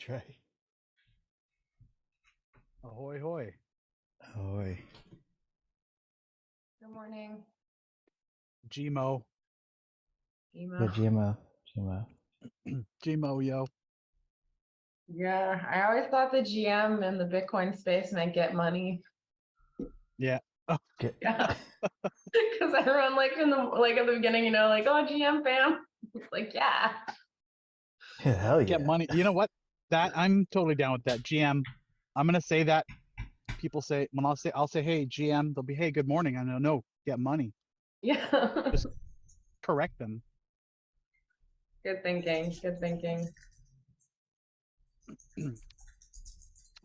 Trey. Ahoy, hoy. Oi. Good morning, GMO. Yeah, Emo. GMO. GMO, yo. Yeah, I always thought the GM in the Bitcoin space meant get money. Yeah. Oh, Get, Yeah, because everyone at the beginning, like, oh, GM fam. It's like, yeah. yeah, hell get yeah. money. You know what? That I'm totally down with that. GM. I'm gonna say that. People say when I'll say, hey, GM, they'll be, hey, good morning. I know, no, get money. Yeah. Just correct them. Good thinking. Good thinking.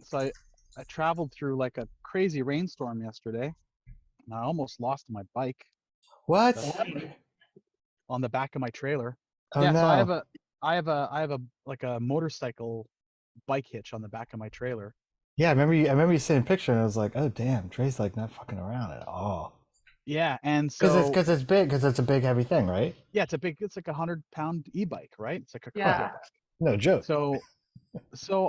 So I traveled through like a crazy rainstorm yesterday, and I almost lost my bike. What? That's on the back of my trailer. Oh Yeah, so no. I have a like a motorcycle bike hitch on the back of my trailer. Yeah, I remember you sending a picture and I was like, oh damn, Trey's like not fucking around at all. Yeah, and Because so it's a big heavy thing, right? yeah, it's like 100-pound e-bike, right? It's like a cargo Yeah. bike. No joke. So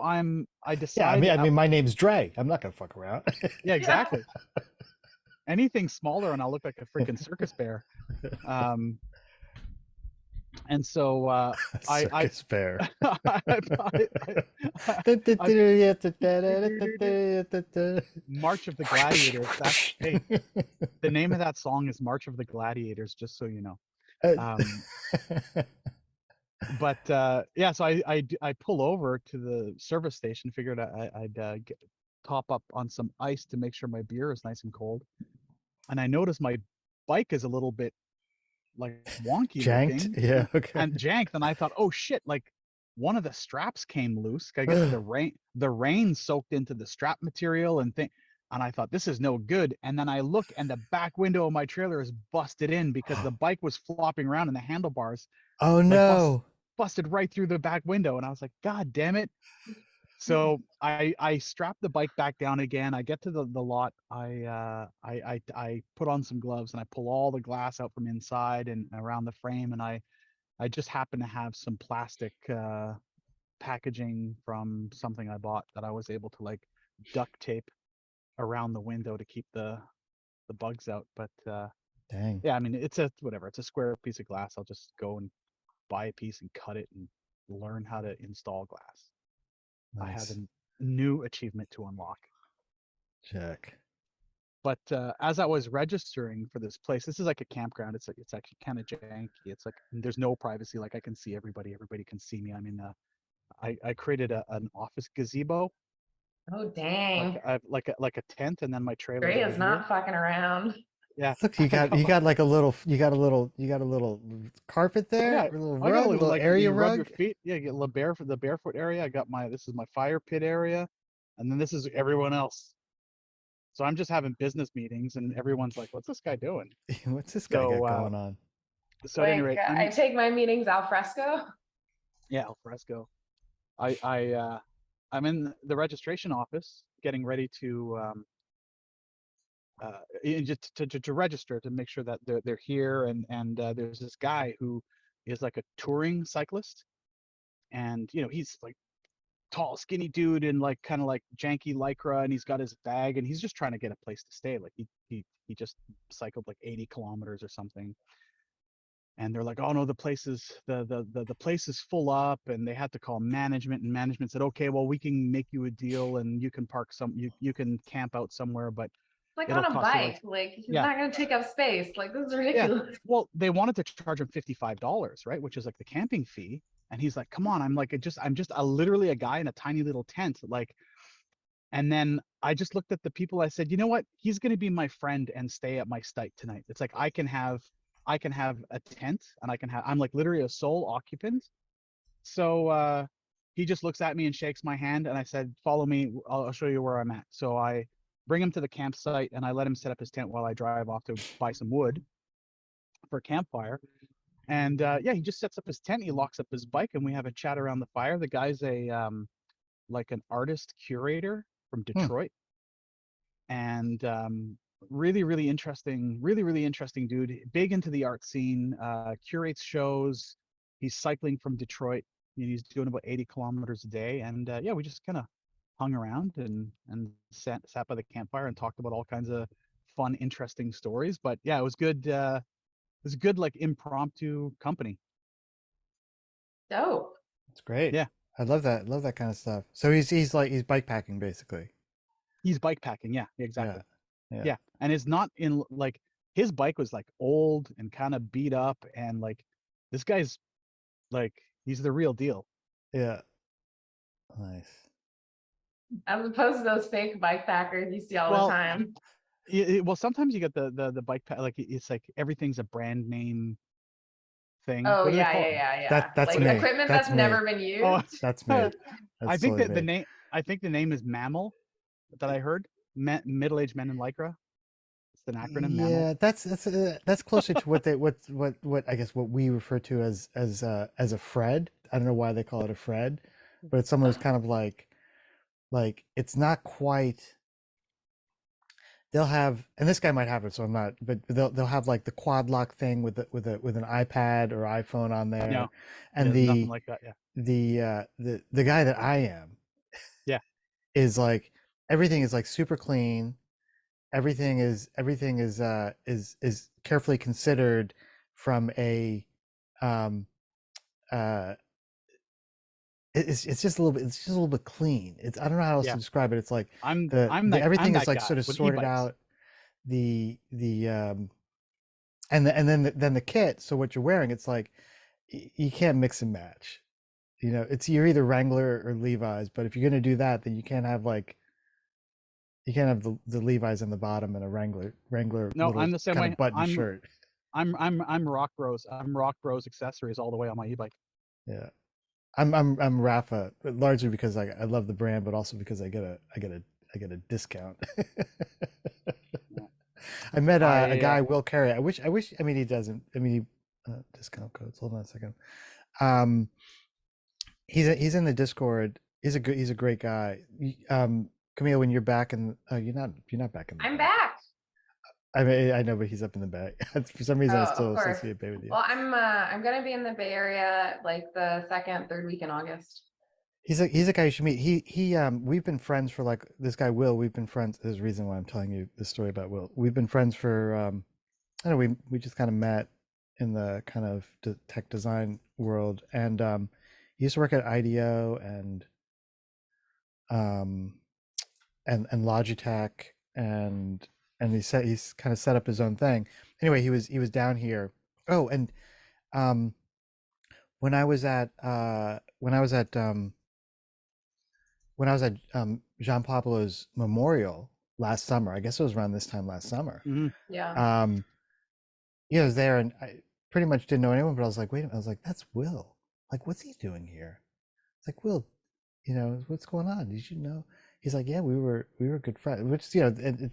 I Yeah, decided I mean my name's Dre. I'm not gonna fuck around. yeah, Yeah. exactly. Anything smaller and I'll look like a freaking circus bear. Um and so I Circus bear. I, I, I, I March of the Gladiators. That's hey, the name of that song is March of the Gladiators, just so you know. Um but yeah, so I pull over to the service station, figured I'd top up on some ice to make sure my beer is nice and cold. And I noticed my bike is a little bit like wonky Janked. looking Yeah, okay. and janked. And I thought, oh shit, like one of the straps came loose. I guess the rain soaked into the strap material and I thought this is no good. And then I look and the back window of my trailer is busted in because the bike was flopping around and the handlebars Oh like no. busted right through the back window. And I was like, God damn it. So I strap the bike back down again. I get to the lot. I put on some gloves and I pull all the glass out from inside and around the frame. And I just happen to have some plastic packaging from something I bought that I was able to like duct tape around the window to keep the bugs out. But Dang. yeah, I mean it's a whatever. It's a square piece of glass. I'll just go and buy a piece and cut it and learn how to install glass. I have a Nice. new achievement to unlock. Check. But as I was registering for this place, this is like a campground. It's actually kind of janky. It's like there's no privacy. Like I can see everybody. Everybody can see me. I'm in I created an office gazebo, Oh, dang. like a tent, and then my trailer's Gray over is here. not fucking around. Yeah, Look, I you got got like you got a little carpet there, yeah. a little I got a rug, a little little like area you rub your rug. feet. Yeah, you get the barefoot area. I got this is my fire pit area, and then this is everyone else. So I'm just having business meetings, and everyone's like, "What's this guy doing?" What's this guy got So going on? so at any Like, rate, I take my meetings al fresco. yeah, al fresco. I'm in the registration office getting ready to just to register to make sure that they're here and there's this guy who is like a touring cyclist and he's like tall skinny dude in like kind of like janky lycra and he's got his bag and he's just trying to get a place to stay like he just cycled like 80 kilometers or something and they're like, oh no, the place is full up, and they had to call management, and management said, okay, well we can make you a deal, and you can you can camp out somewhere, but Like it'll on a cost you like bike. Like, he's yeah not going to take up space. Like, this is yeah. ridiculous. Well, they wanted to charge him $55, right, which is like the camping fee, and he's like, come on, I'm just literally a guy in a tiny little tent, like. And then I just looked at the people. I said, you know what? He's going to be my friend and stay at my site tonight. It's like I can have a tent and I'm like literally a sole occupant. So he just looks at me and shakes my hand and I said, follow me. I'll show you where I'm at. So I bring him to the campsite and I let him set up his tent while I drive off to buy some wood for a campfire. And yeah, he just sets up his tent. He locks up his bike and we have a chat around the fire. The guy's a like an artist curator from Hmm. Detroit, and really interesting, really interesting dude. Big into the art scene, curates shows. He's cycling from Detroit, He's doing about 80 kilometers a day, and yeah, we just kind of hung around and sat by the campfire and talked about all kinds of fun, interesting stories. But yeah, it was good. It was good, like impromptu company. Dope. It's great. Yeah, I love that. Love that kind of stuff. So he's bike packing basically. he's bike packing. Yeah, Yeah. exactly. Yeah. Yeah, and it's not in like his bike was like old and kind of beat up, and like this guy's like he's the real deal. Yeah. Nice. As opposed to those fake bike packers you see all the Well, time. well, sometimes you get the bike pack like it's like everything's a brand name thing. Oh What do they yeah, call yeah, it? yeah, yeah. That's Like What? me. equipment That's that's me. never been Oh, used. That's me. I That's think totally that the me. name. I think the name is Mammal. That I heard. Middle-aged men in lycra. It's an acronym, Mammal. Yeah, that's closer to what they what I guess what we refer to as a Fred. I don't know why they call it a Fred, but it's someone who's kind of like it's not quite. They'll have, and this guy might have it, so I'm not. But they'll have like the quad lock thing with an iPad or iPhone on there, No, and yeah, nothing like that. Yeah, the guy that I am yeah, is like everything is like super clean. Everything is carefully considered from a um it's just a little bit it's just a little bit clean. It's I don't know how else yeah. to describe it. It's like I'm the I'm everything is that like guy sort of with sorted e-bikes. out. The and then the kit. So what you're wearing, it's like you can't mix and match. You know, it's you're either Wrangler or Levi's, but if you're gonna do that, then you can't have the Levi's on the bottom and a Wrangler No, little I'm the same kind way. of button shirt. I'm Rock Bros. I'm Rock Bros accessories all the way on my e-bike. Yeah. I'm Rafa largely because I love the brand, but also because I get a discount. Yeah. I met a I guy, Will Carey. I wish I mean he doesn't. I mean he discount codes. Hold on a second. Um he's in the Discord. He's a great guy. Camille, when you're back in you're not back in the I'm back. back. I mean I know, but he's up in the back. For some reason I Oh, still of course. associate Bay with you. Well, I'm gonna be in the Bay Area like the second, third week in August. He's a guy you should meet. We've been friends for like this guy Will. We've been friends. There's a reason why I'm telling you this story about Will. We've been friends for I don't know. We just kind of met in the kind of tech design world, and he used to work at IDEO um and Logitech, and he's kind of set up his own thing. Anyway, he was down here. Oh, and um when I was at Jean Pablo's memorial last summer, I guess it was around this time last summer. mhm. Yeah. Um, I was there and I pretty much didn't know anyone, but I was like, wait a minute, I was like, that's Will. Like, what's he doing here? It's like, Will, what's going on? Did you know? He's like, yeah, we were good friends. Which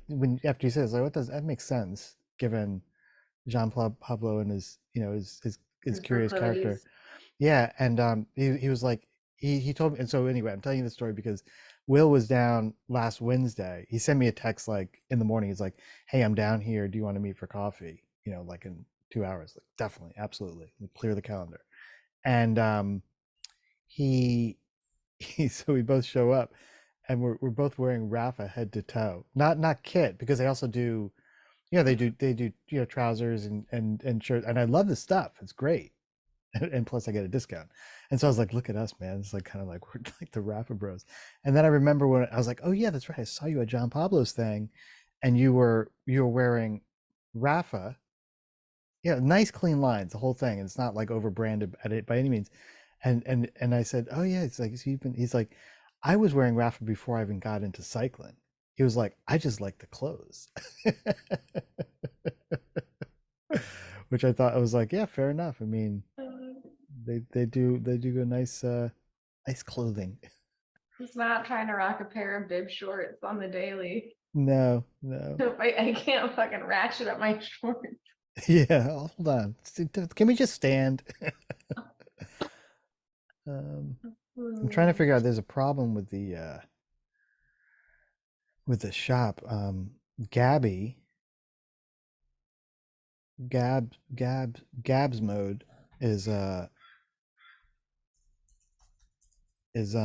when after you said, it's like, what does that makes sense given Pablo and his his His curious character. proclivities. Yeah, and he was like he told me, and so anyway, I'm telling you the story because Will was down last Wednesday. He sent me a text like in the morning. He's like, "Hey, I'm down here. Do you want to meet for coffee? Like in 2 hours." Like, definitely, absolutely. Clear the calendar. And he so we both show up, and we're both wearing Rafa head to toe. Not kit because they also do. They do trousers and shirts, and I love the stuff. It's great. And plus I get a discount. And so I was like, look at us, man. It's like kind of like we're like the Rafa Bros. And then I remember when I was like, oh yeah, that's right. I saw you at John Pablo's thing, and you were wearing Rafa. Yeah, nice clean lines, the whole thing. And it's not like over branded at it by any means. And I said, oh yeah, it's like he's like, I was wearing Rafa before I even got into cycling. He was like, I just like the clothes. Which I thought I was like, yeah, fair enough. I mean, they do a nice clothing. He's not trying to rock a pair of bib shorts on the daily. No. I can't fucking ratchet up my shorts. Yeah, hold on. Can we just stand? I'm trying to figure out. There's a problem with the shop. Gabby, Gab's mode is is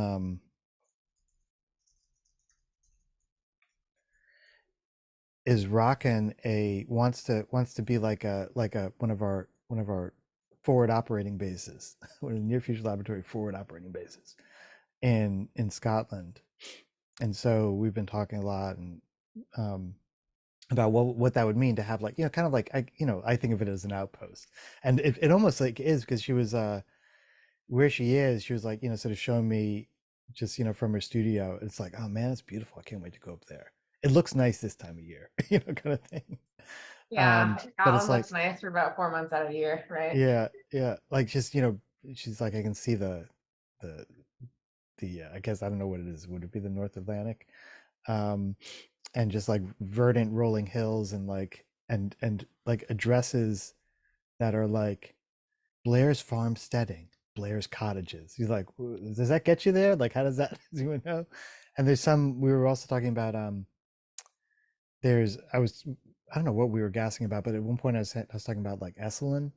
rocking a wants to be like a one of our forward operating bases, one of the near future laboratory forward operating bases in Scotland. And so we've been talking a lot and um, about what that would mean to have like kind of like I think of it as an outpost, and it almost like is because she was where she is. She was like sort of showing me just from her studio. It's like, oh man, it's beautiful. I can't wait to go up there. It looks nice this time of year, kind of thing. Yeah, But it's Scotland like, looks nice for about 4 months out of the year, right? yeah, like just she's like, I can see the I guess I don't know what it is. Would it be the North Atlantic? Um, and just like verdant rolling hills and like and like addresses that are like Blair's farmsteading, Blair's cottages. He's like, does that get you there? Like, how does that does anyone know? And there's some we were also talking about there's I don't know what we were gassing about, but at one point I was talking about like Esalen,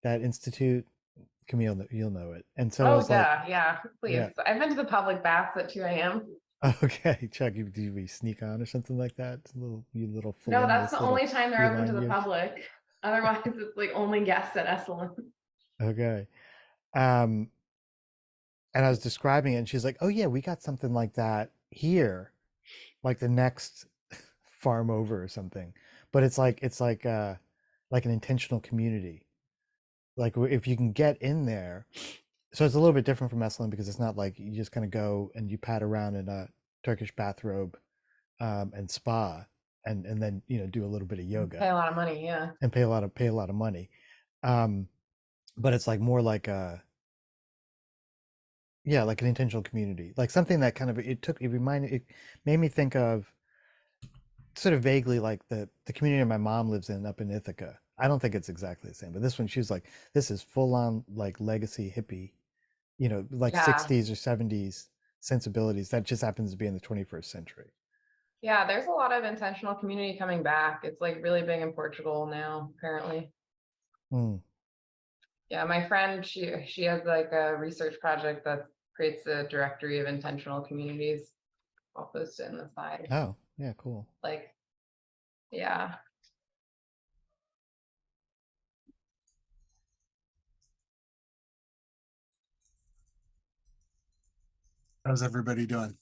that institute. Camille, you'll know it. And so I Oh, was like, duh. Yeah, please. yeah, I've been to the public baths at 2 a.m. okay, Chuck, do we sneak on or something like that? Little you little No, that's the felonious little only time they're open to feline the you. public. Otherwise, it's like only guests at Esalen. Okay. Um, and I was describing it, and she's like, "Oh yeah, we got something like that here, like the next farm over or something." But like an intentional community. Like if you can get in there, so it's a little bit different from Esalen because it's not like you just kind of go and you pat around in a Turkish bathrobe and spa, and then do a little bit of yoga Pay a lot of money, yeah. and pay a lot of money. Um, but it's like more like a yeah, like an intentional community, like something that kind of it made me think of sort of vaguely like the community my mom lives in up in Ithaca. I don't think it's exactly the same, but this one she was like, this is full on like legacy hippie, like Yeah. 60s or 70s sensibilities that just happens to be in the 21st century. Yeah, there's a lot of intentional community coming back. It's like really big in Portugal now, apparently. Hmm. Yeah, my friend, she has like a research project that creates a directory of intentional communities. I'll post it in the side. Oh, yeah, cool. Like, yeah. How's everybody doing?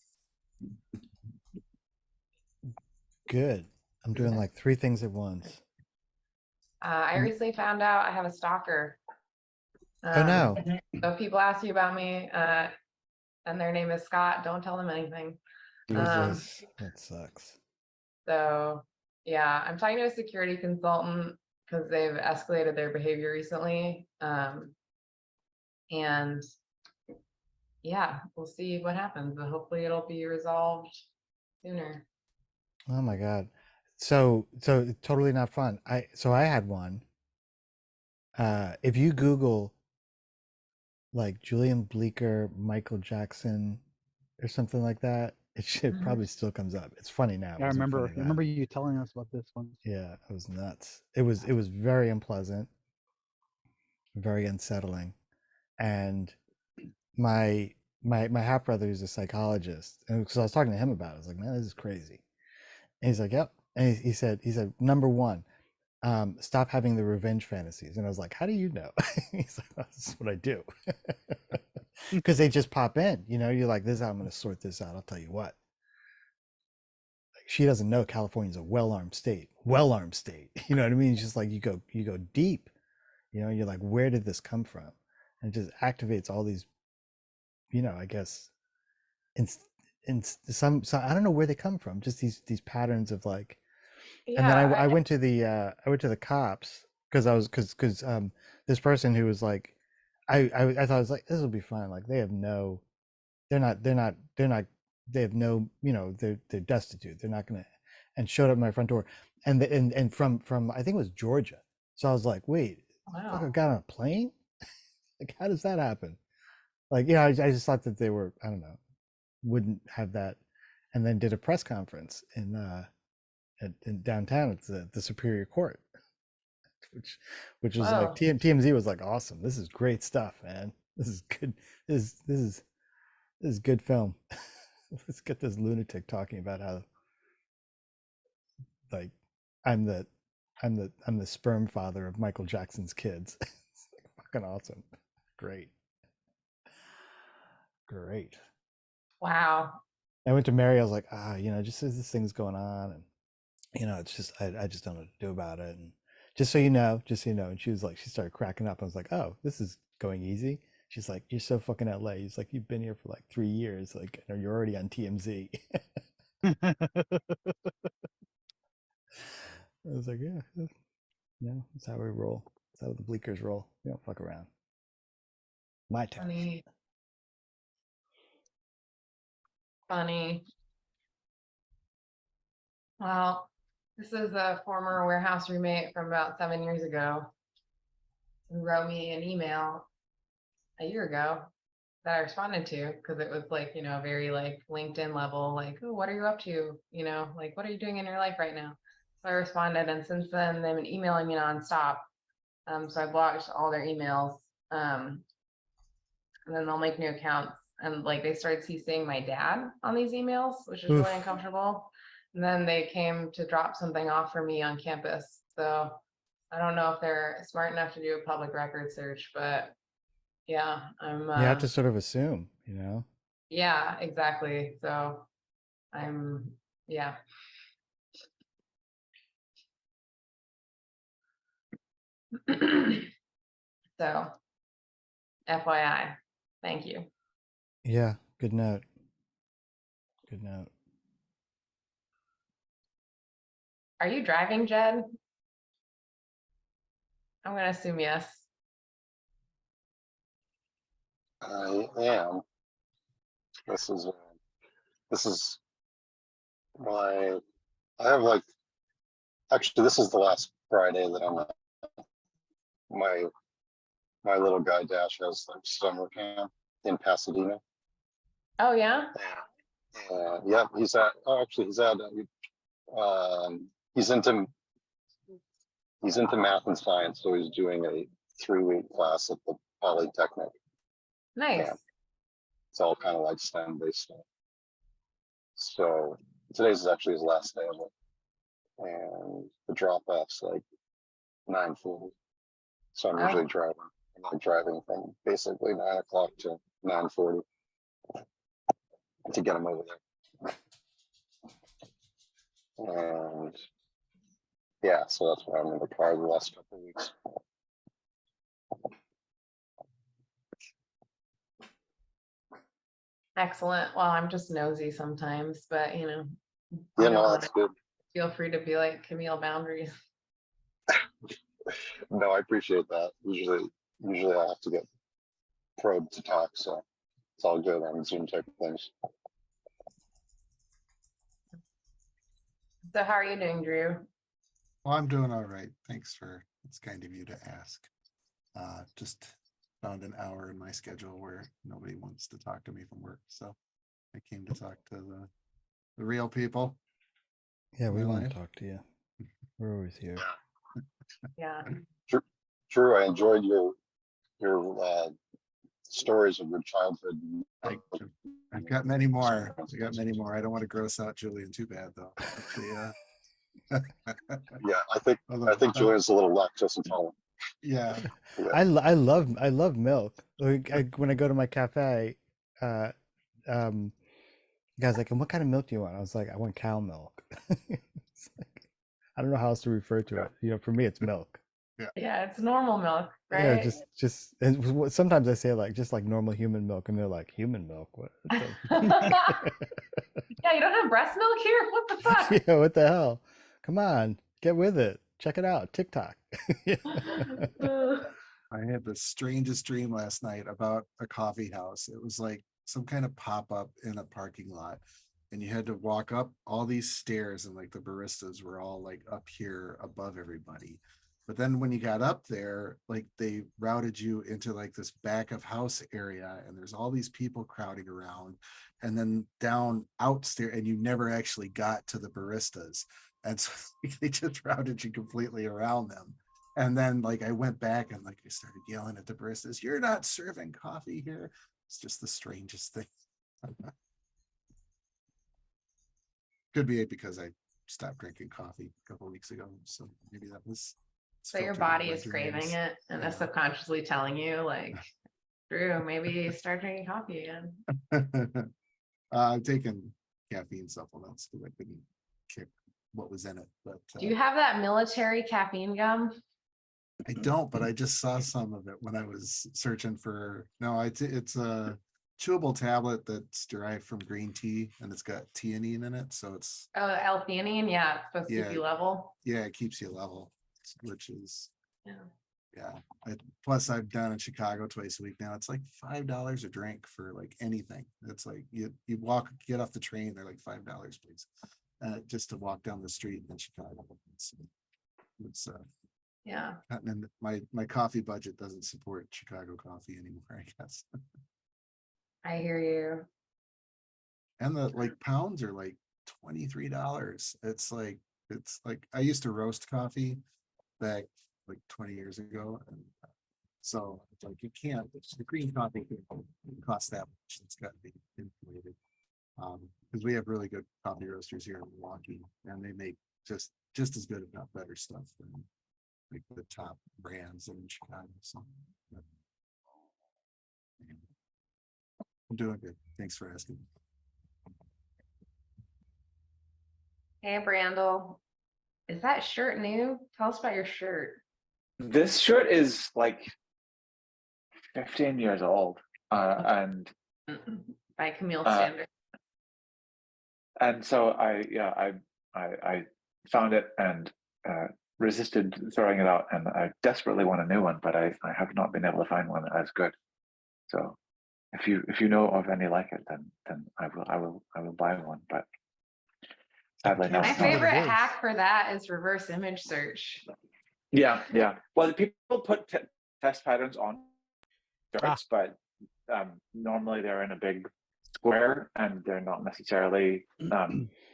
Good. I'm doing like three things at once. I Mm. recently found out I have a stalker. Oh no. So if people ask you about me, and their name is Scott, don't tell them anything. Jesus, that sucks. So yeah, I'm talking to a security consultant because they've escalated their behavior recently. And yeah, we'll see what happens, but hopefully it'll be resolved sooner. Oh my God. So totally not fun. I had one. If you Google like Julian Bleecker, Michael Jackson, or something like that, it should Mhm. probably still comes up. It's funny now. It Yeah, I wasn't funny then. remember you telling us about this one. Yeah, it was nuts. It was very unpleasant, very unsettling. And my my half brother is a psychologist, and because I was talking to him about it, I was like, man, this is crazy. And he's like, yep. And he said, number one, stop having the revenge fantasies. And I was like, how do you know? He's like, well, this is what I do. Because they just pop in, you're like, this is how I'm going to sort this out. I'll tell you what. Like, she doesn't know California's a well-armed state. Well-armed state. You know what I mean? It's just like you go deep. You're like, where did this come from? And it just activates all these, I guess, in some I don't know where they come from. Just these patterns of like. And then Yeah, I went to the cops because I was because this person who was like I thought I was like, this will be fine. Like they have no, they're not they have no, they're destitute. They're not gonna, and showed up at my front door, and and from I think it was Georgia. So I was like, wait, fuck, I wow. got on a plane. Like how does that happen? Like I just thought that they were, I don't know, wouldn't have that, and then did a press conference in downtown at the Superior Court, which was like Whoa. TMZ was like, awesome, this is great stuff, man, this is good, this is This is good film. Let's get this lunatic talking about how like I'm the I'm the sperm father of Michael Jackson's kids. It's like fucking awesome. Great. Great. Wow. I went to Mary, I was like, just as this thing's going on, and it's just I just don't know what to do about it. And just so you know, and she was like, she started cracking up. I was like, oh, this is going easy. She's like, you're so fucking LA. He's like, you've been here for like 3 years, like, you're already on TMZ. I was like, yeah, that's how we roll. That's how the Bleakers roll. We don't fuck around. My town. Funny. Funny. Well, this is a former warehouse roommate from about 7 years ago who wrote me an email a year ago that I responded to because it was like, very like LinkedIn level, like, oh, what are you up to? Like, what are you doing in your life right now? So I responded, and since then they've been emailing me nonstop. So I blocked all their emails. And then they'll make new accounts, and like they started CCing my dad on these emails, which is really Oof. uncomfortable. And then they came to drop something off for me on campus. So I don't know if they're smart enough to do a public record search, but yeah, You have to sort of assume. yeah, exactly. So I'm, yeah. So FYI, thank you. Yeah, good note. Good note. Are you driving, Jed? I'm gonna assume yes. I am. This is my. I have like. Actually, this is the last Friday that I'm at my little guy Dash has like summer camp in Pasadena. Oh yeah. Yeah, he's at. Oh, actually, he's into math and science, so he's doing a 3-week class at the Polytechnic. Nice. Yeah. It's all kind of like STEM based stuff. So today's actually his last day of it. And the drop off's like 9:40. So I'm usually driving. I'm like driving from basically 9 o'clock to 9:40 to get him over there. And yeah, so that's why I'm in the car the last couple of weeks. Excellent. Well, I'm just nosy sometimes, but Yeah, no, that's good. feel free to be like Camille Boundaries. No, I appreciate that. Usually I have to get probed to talk, so it's all good on Zoom type of things. So how are you doing, Drew? Well, I'm doing all right. It's kind of you to ask. Just found an hour in my schedule where nobody wants to talk to me from work. So I came to talk to the real people. Yeah, we My want life. to talk to you. We're always here. Yeah. Drew, I enjoyed your stories of your childhood. I've got many more. I don't want to gross out Julian too bad though. Yeah, I think Julian's a little lactose intolerant. Yeah. I love milk. Like, when I go to my cafe, the guy's like, "And what kind of milk do you want?" I was like, "I want cow milk." It's like, I don't know how else to refer to it. For me, it's milk. Yeah, it's normal milk, Yeah, right? just and sometimes I say like just like normal human milk, and they're like, "Human milk? What?" the-" Yeah, you don't have breast milk here? What the fuck? Yeah, what the hell? Come on, get with it. Check it out, TikTok. I had the strangest dream last night about a coffee house. It was like some kind of pop-up in a parking lot. And you had to walk up all these stairs, and like the baristas were all like up here above everybody. But then when you got up there, like they routed you into like this back of house area, and there's all these people crowding around, and then down outstairs, and you never actually got to the baristas. And so they just routed you completely around them. And then like I went back and like I started yelling at the baristas, "You're not serving coffee here." It's just the strangest thing. Could be because I stopped drinking coffee a couple weeks ago, so maybe that was. So your filtered into body my is craving dreams. it and Yeah. is subconsciously telling you like, Drew, maybe start drinking coffee again. I've taken caffeine supplements because I couldn't kick what was in it, but Do you have that military caffeine gum? I don't. But I just saw some of it when I was searching for. No, it's a chewable tablet that's derived from green tea, and it's got theanine in it, so it's Oh, L-theanine, yeah, it's supposed to keep Yeah. you level. yeah, it keeps you level, which is Yeah. yeah. Plus, I've done in Chicago twice a week now. It's like $5 a drink for like anything. It's like you get off the train, they're like $5, please, just to walk down the street in Chicago. It's Yeah. and my coffee budget doesn't support Chicago coffee anymore, I guess. I hear you. And the like pounds are like $23. It's like I used to roast coffee back like 20 years ago, and so it's like you can't. The green coffee can cost that much. It's got to be inflated. Because we have really good coffee roasters here in Milwaukee, and they make just as good, if not better, stuff than like the top brands in Chicago. So yeah. I'm doing good. Thanks for asking. Hey, Brandel, is that shirt new? Tell us about your shirt. This shirt is like 15 years old, and By Camille Uh, standards. so I found it and resisted throwing it out, and I desperately want a new one, but I have not been able to find one as good. So if you know of any like it, then I will buy one. But sadly, no. My Guess what it favorite is. hack for that is reverse image search. Yeah. Well, people put test patterns on shirts, but normally they're in a big square, and they're not necessarily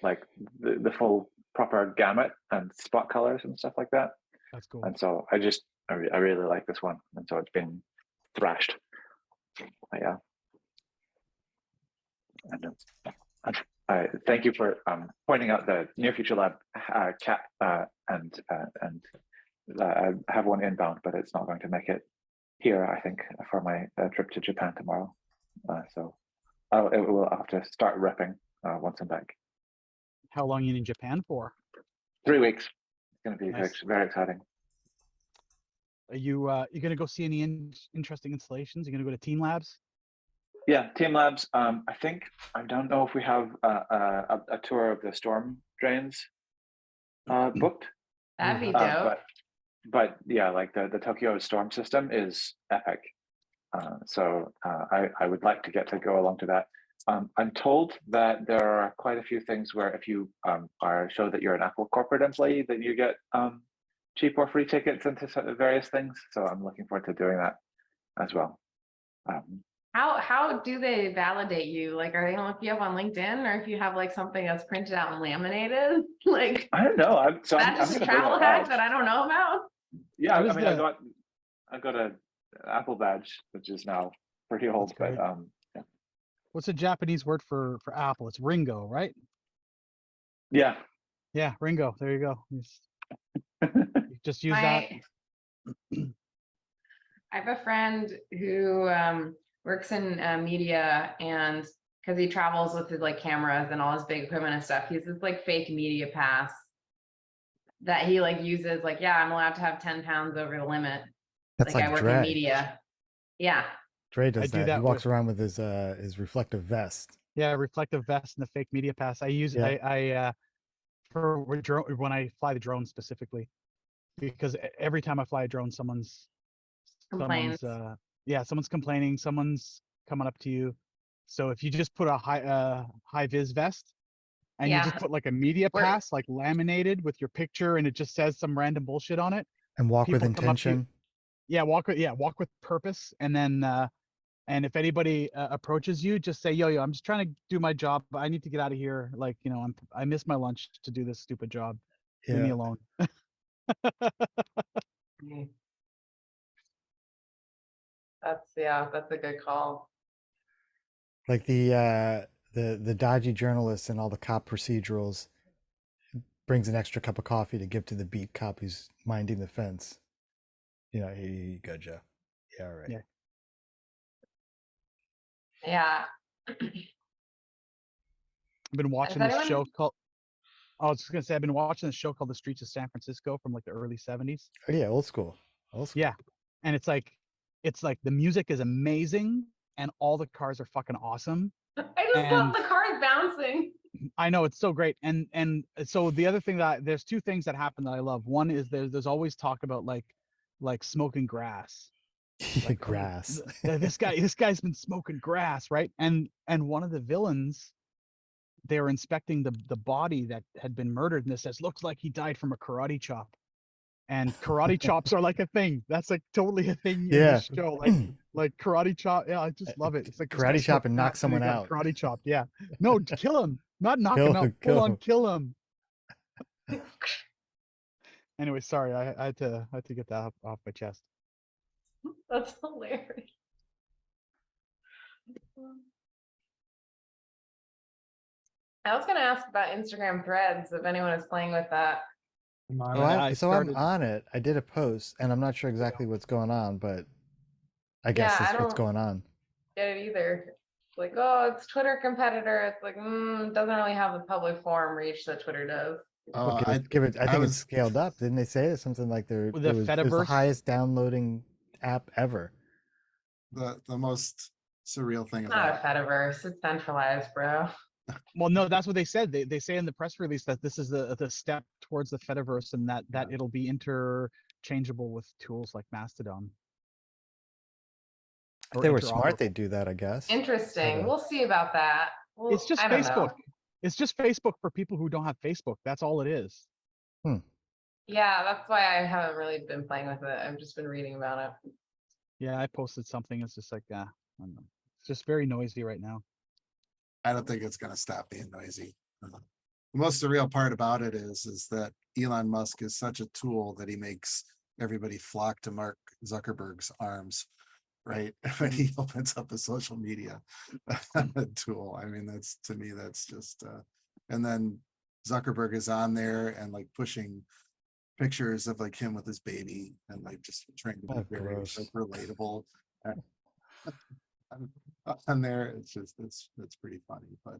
like the full proper gamut and spot colors and stuff like that. That's cool. And so I really like this one, and so it's been thrashed. But yeah. And I thank you for pointing out the Near Future Lab cat, and I have one inbound, but it's not going to make it here, I think, for my trip to Japan tomorrow. So it will have to start repping once I'm back. How long are you in Japan for? 3 weeks. It's going to be Nice. very exciting. Are you going to go see any interesting installations? You're going to go to Team Labs? Yeah, Team Labs. I think I don't know if we have a tour of the storm drains booked. That'd be dope. But yeah, like the Tokyo storm system is epic. So I would like to get to go along to that. I'm told that there are quite a few things where if you show that you're an Apple corporate employee, that you get cheap or free tickets into various things. So I'm looking forward to doing that as well. How do they validate you? Like, are they gonna look you up on LinkedIn, or if you have like something that's printed out and laminated? Like, I don't know. I'm that's just a travel hack that I don't know about. Yeah, What I is mean, the- I got a Apple badge, which is now pretty old, but great. yeah. What's the Japanese word for Apple? It's Ringo, right? Yeah. Yeah, Ringo. There you go. You just use that. I have a friend who works in media, and because he travels with his like cameras and all his big equipment and stuff, he's this like fake media pass that he like uses. Like, yeah, I'm allowed to have 10 pounds over the limit. That's like I like work Dre. in media. Yeah. Dre does I do that. He that walks with- around with his reflective vest. Yeah, reflective vest and the fake media pass. I use Yeah. I for when I fly the drone specifically, because every time I fly a drone, someone's Complaints. someone's complaining, someone's coming up to you. So if you just put a high vis vest and you just Yeah. put like a media We're- pass, like laminated with your picture, and it just says some random bullshit on it. And walk with People come up to you- intention. walk with purpose. And then and if anybody approaches you, just say, yo, I'm just trying to do my job, but I need to get out of here. Like, I missed my lunch to do this stupid job. Leave me Yeah. alone. That's a good call. Like the dodgy journalist and all the cop procedurals brings an extra cup of coffee to give to the beat cop who's minding the fence. You know, here you go, Joe. Yeah, all right. Yeah. Yeah. I've been watching Has this show anyone? called. I was just gonna say I've been watching this show called The Streets of San Francisco from like the early 70s. Oh, yeah, old school. Old school. Yeah, and it's like the music is amazing and all the cars are fucking awesome. I just got And the cars bouncing. I know it's so great. And so the other thing that there's two things that happen that I love. One is there's always talk about like smoking grass. Like, oh, Grass. this guy's been smoking grass, right? And one of the villains, they were inspecting the body that had been murdered, and it says looks like he died from a karate chop. And karate chops are like a thing. That's like totally a thing in Yeah. this show. Like karate chop. Yeah, I just love it. It's like this guy Karate chop smoked and knock crack and he someone got out. karate chopped. Yeah. No, kill him. Not knock him out. Full Kill on him. kill him. Anyway, sorry, I had to get that off my chest. That's hilarious. I was gonna ask about Instagram threads if anyone is playing with that. I'm on Oh, it. I so I'm started. on it. I did a post, and I'm not sure exactly what's going on, but I guess Yeah, I that's what's don't going on. get it either. It's like, oh, it's Twitter competitor. It's like, doesn't really have the public forum reach that Twitter does. Well, I give it. I I think it's was scaled up. Didn't they say it? Something like The it was the Fediverse. highest downloading app ever. the most surreal thing It's not a about Fediverse. It's centralized, bro. Well, no, that's what they said. They say in the press release that this is the step towards the Fediverse, and that Yeah. it'll be interchangeable with tools like Mastodon. If Or they were smart, interoperable. they'd do that, I guess. Interesting. But, We'll see about that. Well, It's just I don't Facebook. know. It's just Facebook for people who don't have Facebook. That's all it is. Yeah, that's why I haven't really been playing with it. I've just been reading about it. Yeah, I posted something. It's just like, I don't know. It's just very noisy right now. I don't think it's gonna stop being noisy. The most surreal part about it is that Elon Musk is such a tool that he makes everybody flock to Mark Zuckerberg's arms, right? When he opens up a social media tool. I mean, that's to me, that's just and then Zuckerberg is on there and like pushing pictures of like him with his baby and like just trying to be Oh, very gross. like, relatable on there. It's just it's pretty funny, but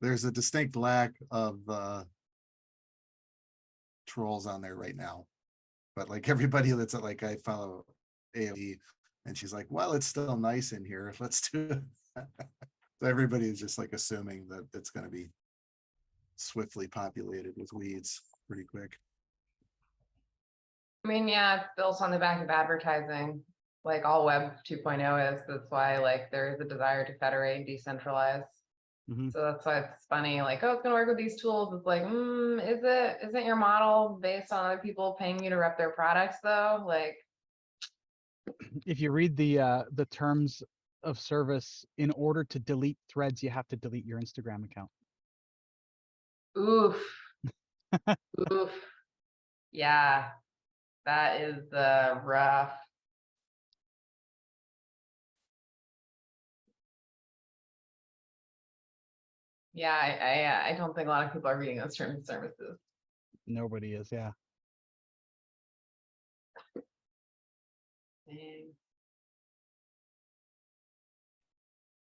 there's a distinct lack of trolls on there right now. But like everybody that's like I follow AOE and she's like, well, it's still nice in here. Let's do it. So everybody is just like assuming that it's going to be swiftly populated with weeds pretty quick. I mean, yeah, it's built on the back of advertising, like all Web 2.0 is. That's why like there is a desire to federate, decentralize. Mhm. So that's why it's funny, like, oh, it's gonna work with these tools. It's like, isn't your model based on other people paying you to rep their products though? Like, If you read the terms of service, in order to delete threads, you have to delete your Instagram account. oof, oof. Yeah, that is rough. Yeah, I don't think a lot of people are reading those terms of services. Nobody is, yeah. Dang.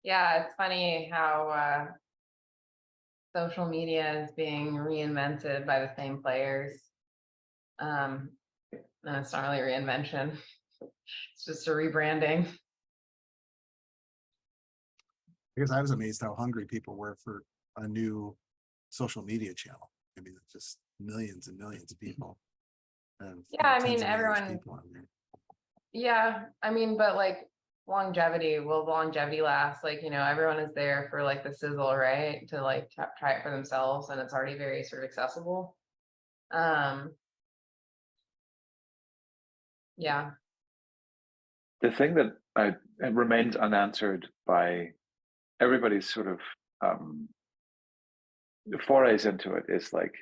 Yeah, it's funny how social media is being reinvented by the same players. And it's not really a reinvention. It's just a rebranding. Because I was amazed how hungry people were for a new social media channel. I mean, it's just millions and millions of people. And Yeah, I tens mean, of millions of everyone, people on there. yeah, I mean, but like longevity, will the longevity last? Like, everyone is there for like the sizzle, right? To like try it for themselves, and it's already very sort of accessible. Yeah. The thing that it remains unanswered by everybody's sort of forays into it is like,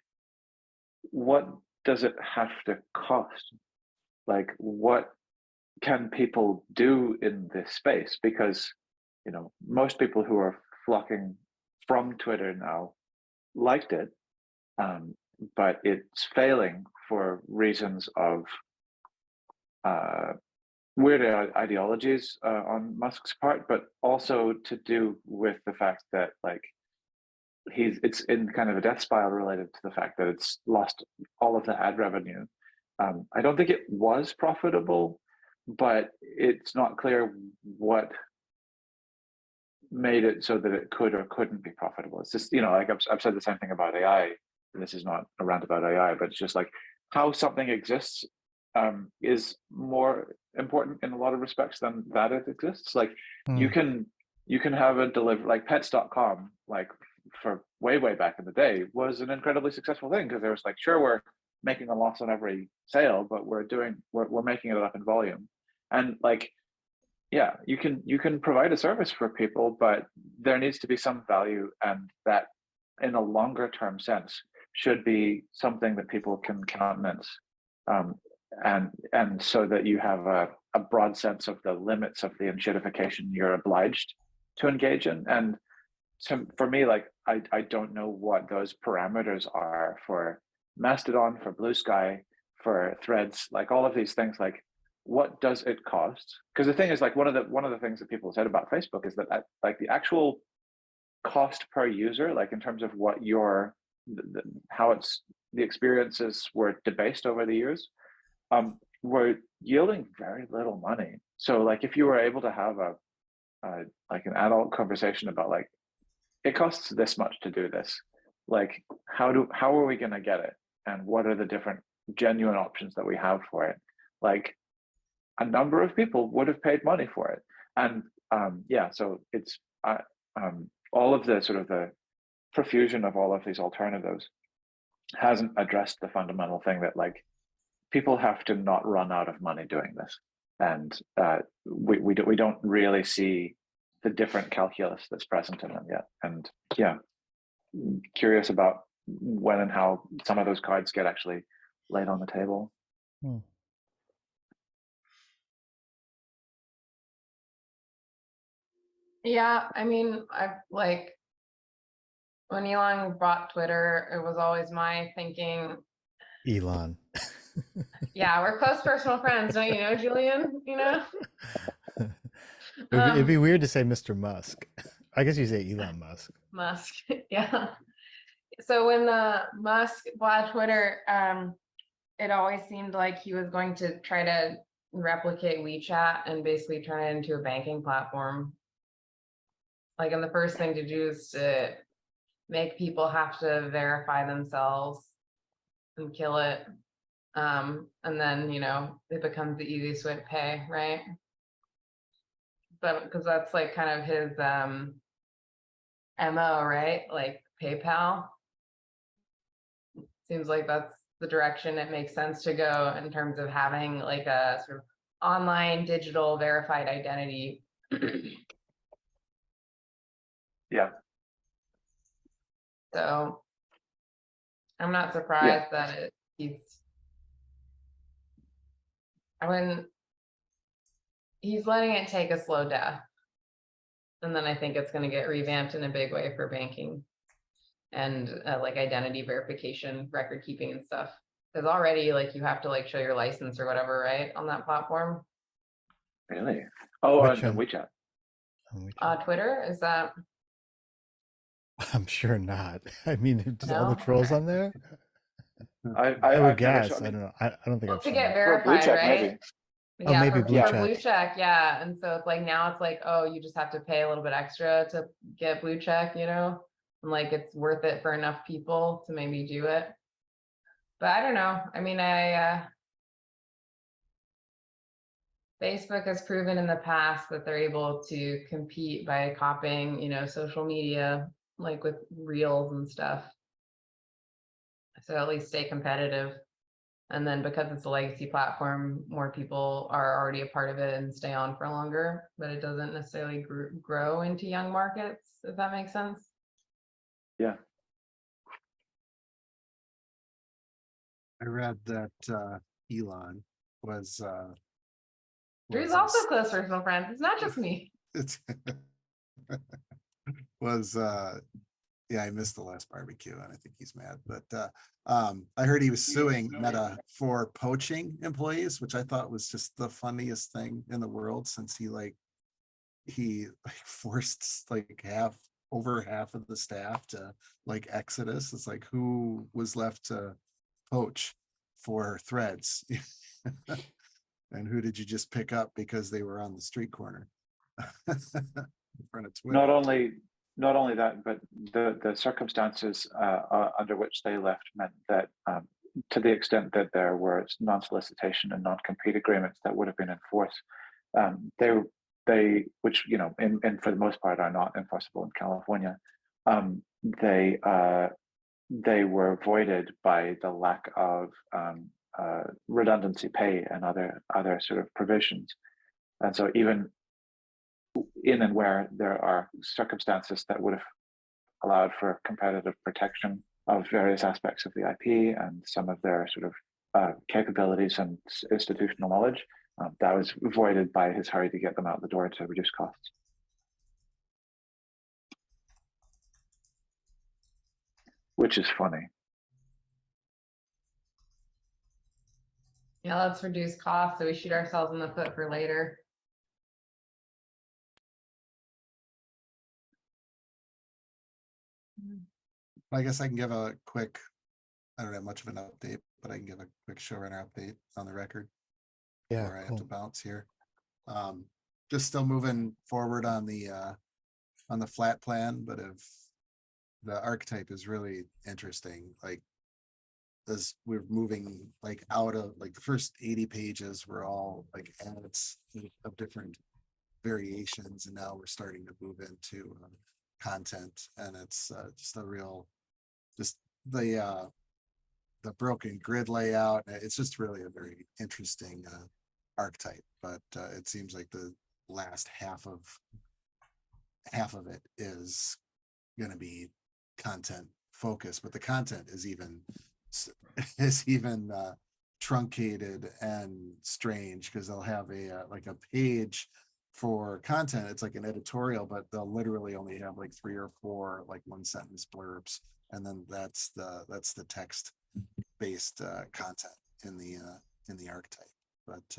what does it have to cost? Like, what can people do in this space? Because most people who are flocking from Twitter now liked it, but it's failing for reasons of weird ideologies on Musk's part, but also to do with the fact that like it's in kind of a death spiral related to the fact that it's lost all of the ad revenue. I don't think it was profitable, but it's not clear what made it so that it could or couldn't be profitable. It's just, like I've said the same thing about AI, and this is not a rant about AI, but it's just like how something exists is more important in a lot of respects than that it exists. Like you can have a deliver like pets.com, like for way back in the day, was an incredibly successful thing because there was like, sure, we're making a loss on every sale, but we're making it up in volume. And like, yeah, you can provide a service for people, but there needs to be some value, and that in a longer term sense should be something that people can countenance, and so that you have a broad sense of the limits of the enshittification you're obliged to engage in. And so for me, like I don't know what those parameters are for Mastodon, for Blue Sky, for Threads, like all of these things. Like, what does it cost? Because the thing is, like one of the things that people said about Facebook is that like the actual cost per user, like in terms of what how it's the experiences were debased over the years, were yielding very little money. So like if you were able to have like an adult conversation about like, it costs this much to do this, like how are we going to get it, and what are the different genuine options that we have for it, like a number of people would have paid money for it. And so it's all of the sort of the profusion of all of these alternatives hasn't addressed the fundamental thing that like people have to not run out of money doing this. And we don't really see the different calculus that's present in them yet. And yeah, curious about when and how some of those cards get actually laid on the table. Yeah, I mean, I've like when Elon bought Twitter, it was always my thinking. Elon. Yeah, we're close personal friends, don't you know, Julian? You know? It'd be weird to say Mr. Musk. I guess you say Elon Musk. Musk, yeah. So when Musk bought Twitter, it always seemed like he was going to try to replicate WeChat and basically turn it into a banking platform. Like, and the first thing to do is to make people have to verify themselves and kill it. And then, it becomes the easiest way to pay, right? But because that's like kind of his MO, right? Like PayPal. Seems like that's the direction it makes sense to go in terms of having like a sort of online digital verified identity. Yeah. So I'm not surprised that he's letting it take a slow death. And then I think it's going to get revamped in a big way for banking and like identity verification, record keeping and stuff. Because already like you have to like show your license or whatever, right? On that platform. Really? Oh, on Which one? WeChat. Twitter, is that? I'm sure not. I mean, just all the No? trolls Okay. on there. I I would I've never guess. shown- I don't know. I don't think Well, I've to shown get it. verified, Blue check, right? maybe. Oh, maybe for blue check. blue check, yeah. And so it's like now it's like, oh, you just have to pay a little bit extra to get blue check, and like it's worth it for enough people to maybe do it. But I don't know. I mean, Facebook has proven in the past that they're able to compete by copying, social media, like with reels and stuff. So at least stay competitive. And then because it's a legacy platform, more people are already a part of it and stay on for longer, but it doesn't necessarily grow into young markets, if that makes sense. Yeah. I read that Elon was Drew's also close personal friends. It's not just me. it's was yeah, I missed the last barbecue and I think he's mad, but I heard he was suing Meta for poaching employees, which I thought was just the funniest thing in the world, since he like forced like over half of the staff to like exodus. It's like, who was left to poach for threads? And who did you just pick up because they were on the street corner in front of Twitter? Not only that, but the circumstances under which they left meant that, to the extent that there were non-solicitation and non-compete agreements that would have been enforced, they which, you know, in for the most part are not enforceable in California, they were voided by the lack of redundancy pay and other sort of provisions. And so even in and where there are circumstances that would have allowed for competitive protection of various aspects of the IP and some of their sort of capabilities and institutional knowledge, that was voided by his hurry to get them out the door to reduce costs. Which is funny. Yeah, let's reduce costs so we shoot ourselves in the foot for later. I guess I can give a quick, I don't have much of an update, but I can give a quick showrunner update on the record. Yeah, Before I have cool. to bounce here. Just still moving forward on the flat plan, but if the archetype is really interesting, like as we're moving like out of like the first 80 pages were all like ads of different variations, and now we're starting to move into content, and it's just a real, just the broken grid layout. It's just really a very interesting archetype, but it seems like the last half of it is going to be content focused, but the content is even truncated and strange, because they'll have a like a page for content. It's like an editorial, but they'll literally only have like 3 or 4 like 1-sentence blurbs, and then that's the text based content in the archetype. But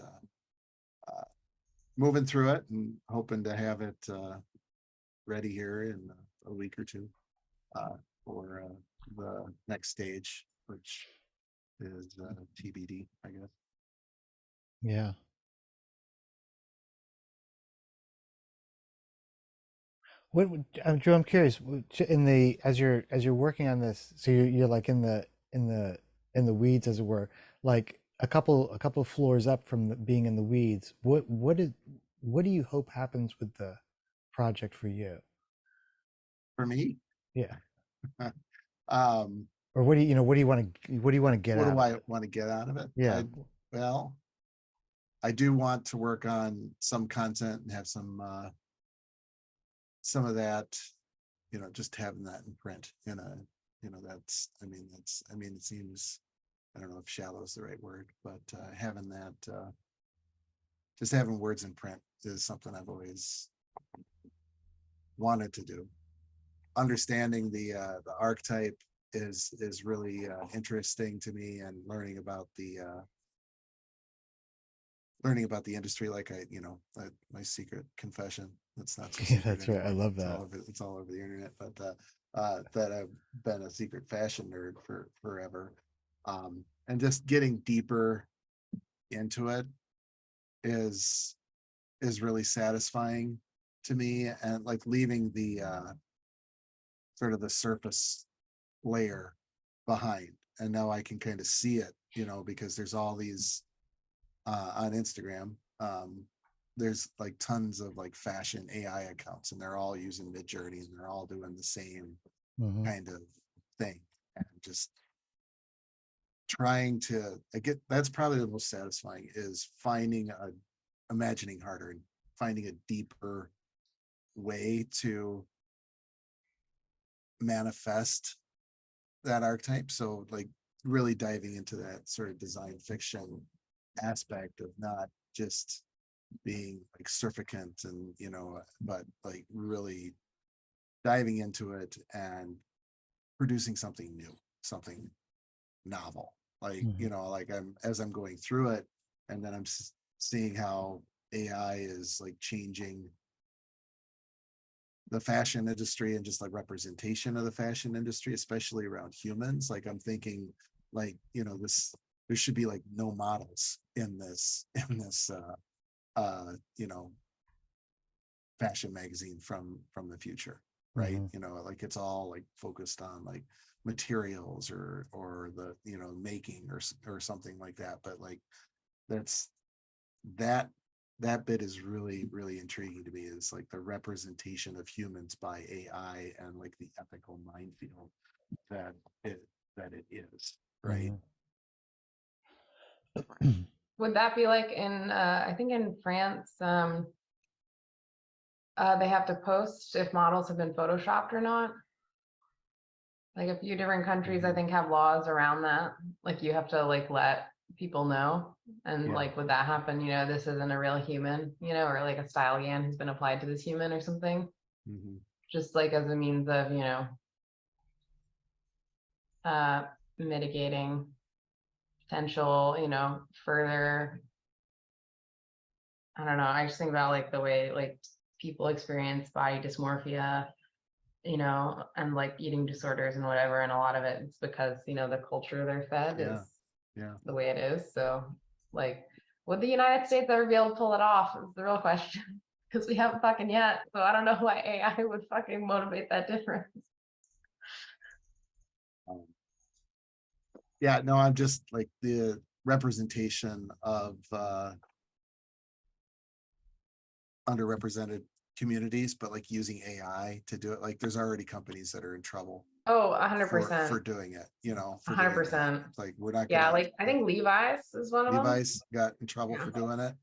moving through it and hoping to have it ready here in a week or two for the next stage, which is TBD, I guess. Yeah. Drew, I'm curious. In the as you're working on this, so you're like in the weeds, as it were, like a couple floors up from being in the weeds. What do you hope happens with the project for you? For me, Yeah. um, Or what do you want to get what out do of I it? want to get out of it? Yeah. Well, I do want to work on some content and have some of that, just having that in print in a, that's, it seems, I don't know if shallow is the right word, but having that, just having words in print is something I've always wanted to do. Understanding the archetype is really interesting to me, and learning about the industry, like my secret confession. That's not so Yeah, secret that's right. I anymore. love that. It's all over the internet, but that I've been a secret fashion nerd for forever. And just getting deeper into it is really satisfying to me, and like leaving the sort of the surface layer behind, and now I can kind of see it, because there's all these on Instagram. There's like tons of like fashion AI accounts, and they're all using Midjourney, and they're all doing the same Mhm. kind of thing, and just trying to get, that's probably the most satisfying, is imagining harder and finding a deeper way to manifest that archetype. So like really diving into that sort of design fiction aspect of not just being like surfactant and, you know, but like really diving into it and producing something new, something novel. Like, you know, like as I'm going through it, and then I'm seeing how AI is like changing the fashion industry and just like representation of the fashion industry, especially around humans. Like I'm thinking like, you know, there should be like no models in this you know, fashion magazine from the future, right? You know, like it's all like focused on like materials or the, you know, making or something like that. But like that's that that bit is really really intriguing to me, is like the representation of humans by AI and like the ethical minefield that it is, right? Would that be like in, I think in France, they have to post if models have been photoshopped or not? Like a few different countries, I think, have laws around that. Like you have to like let people know. And Yeah. like, would that happen? You know, this isn't a real human, you know, or like a style yan who's been applied to this human or something. Mhm. Just like as a means of, you know, mitigating potential, you know, further. I don't know. I just think about like the way like people experience body dysmorphia, you know, and like eating disorders and whatever. And a lot of it is because, you know, the culture they're fed Yeah. is Yeah. the way it is. So like, would the United States ever be able to pull it off is the real question. Because we haven't fucking yet. So I don't know why AI would fucking motivate that difference. Um, yeah, no, I'm just like the representation of underrepresented communities, but like using AI to do it. Like there's already companies that are in trouble Oh, for 100%. doing it, you know, for doing that. 100%. Like we're not Yeah, gonna like I think Levi's is one of them. Levi's got in trouble Yeah. for doing it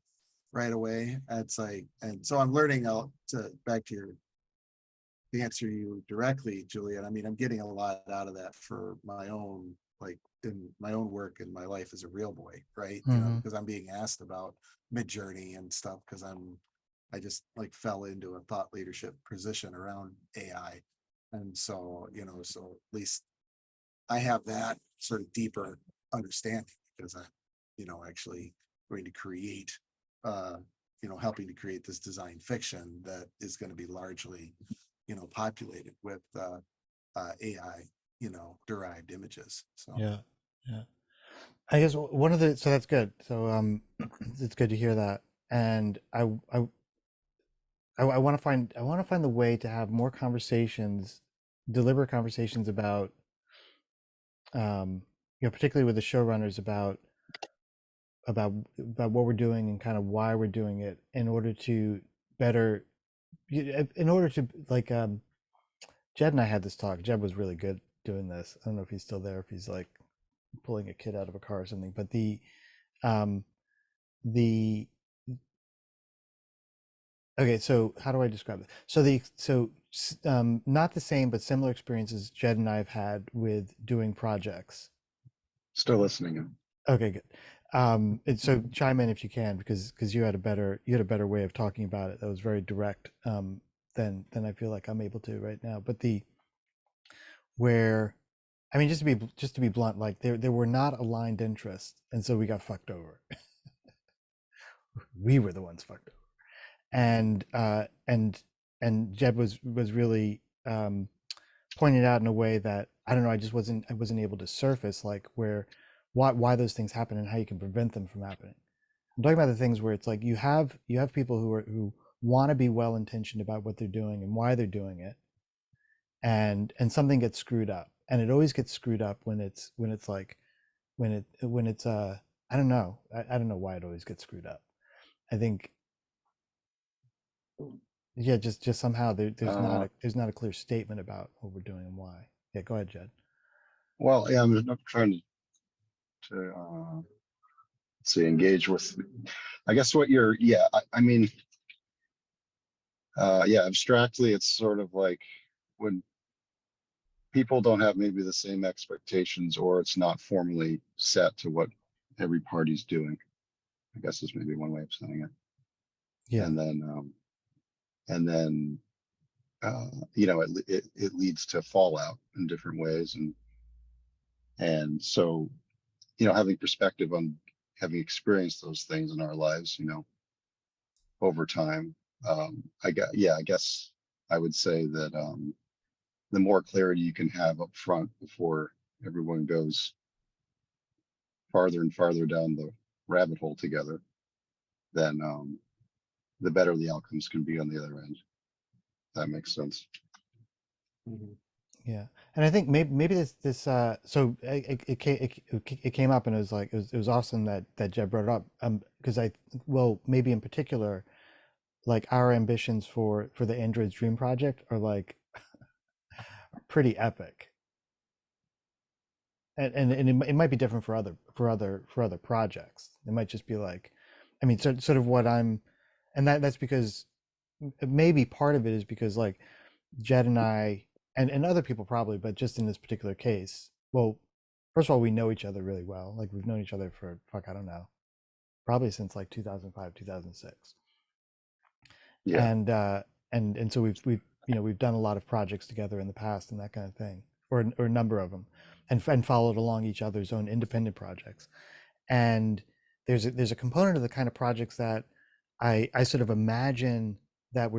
right away. It's like, and so I'm learning out to back to your to answer you directly, Julian. I mean, I'm getting a lot out of that for my own, like in my own work in my life as a real boy, right? You know, because I'm being asked about Midjourney and stuff because I just like fell into a thought leadership position around AI. And so, you know, so at least I have that sort of deeper understanding because I'm, you know, actually going to create, you know, helping to create this design fiction that is going to be largely, you know, populated with AI, you know, derived images. So Yeah. Yeah. I guess one of the, so that's good. So it's good to hear that. And I want to find the way to have more conversations, deliberate conversations about you know, particularly with the showrunners about what we're doing and kind of why we're doing it in order to better, in order to like Jed and I had this talk. Jed was really good doing this. I don't know if he's still there, if he's like pulling a kid out of a car or something, but um the okay, so how do I describe it? So not the same but similar experiences Jed and I have had with doing projects. Still listening. Okay, good. And so chime in if you can, because you had a better way of talking about it that was very direct, than I feel like I'm able to right now. But where, I mean, just to be blunt, like there were not aligned interests, and so we got fucked over. We were the ones fucked over. And Jeb was really pointed out in a way that I don't know, I wasn't able to surface, like where why those things happen and how you can prevent them from happening. I'm talking about the things where it's like you have people who want to be well intentioned about what they're doing and why they're doing it, and something gets screwed up, and it always gets screwed up when it's like when it's I don't know, I don't know why it always gets screwed up. I think, yeah, just somehow there's not a clear statement about what we're doing and why. Yeah, go ahead, Jed. Well, yeah, I'm not trying to see, engage with, I guess what you're, yeah, I mean, yeah, abstractly, it's sort of like when people don't have maybe the same expectations, or it's not formally set to what every party's doing, I guess is maybe one way of saying it. Yeah. And then you know, it leads to fallout in different ways, and so, you know, having perspective on having experienced those things in our lives, you know, over time, I guess I would say that the more clarity you can have up front before everyone goes farther and farther down the rabbit hole together, then the better the outcomes can be on the other end. That makes sense. Mhm. Yeah, and I think maybe this so it came up and it was like it was awesome that Jeb brought it up because well, maybe in particular, like our ambitions for the Android's Dream project are like pretty epic, and it might be different for other projects. It might just be like, I mean, sort of what I'm, and that's because maybe part of it is because like Jed and I and other people probably, but just in this particular case, well, first of all, we know each other really well. Like we've known each other for fuck, I don't know, probably since like 2005, 2006. Yeah. And so we've you know we've done a lot of projects together in the past and that kind of thing, or a number of them, and followed along each other's own independent projects. And there's a component of the kind of projects that I sort of imagine that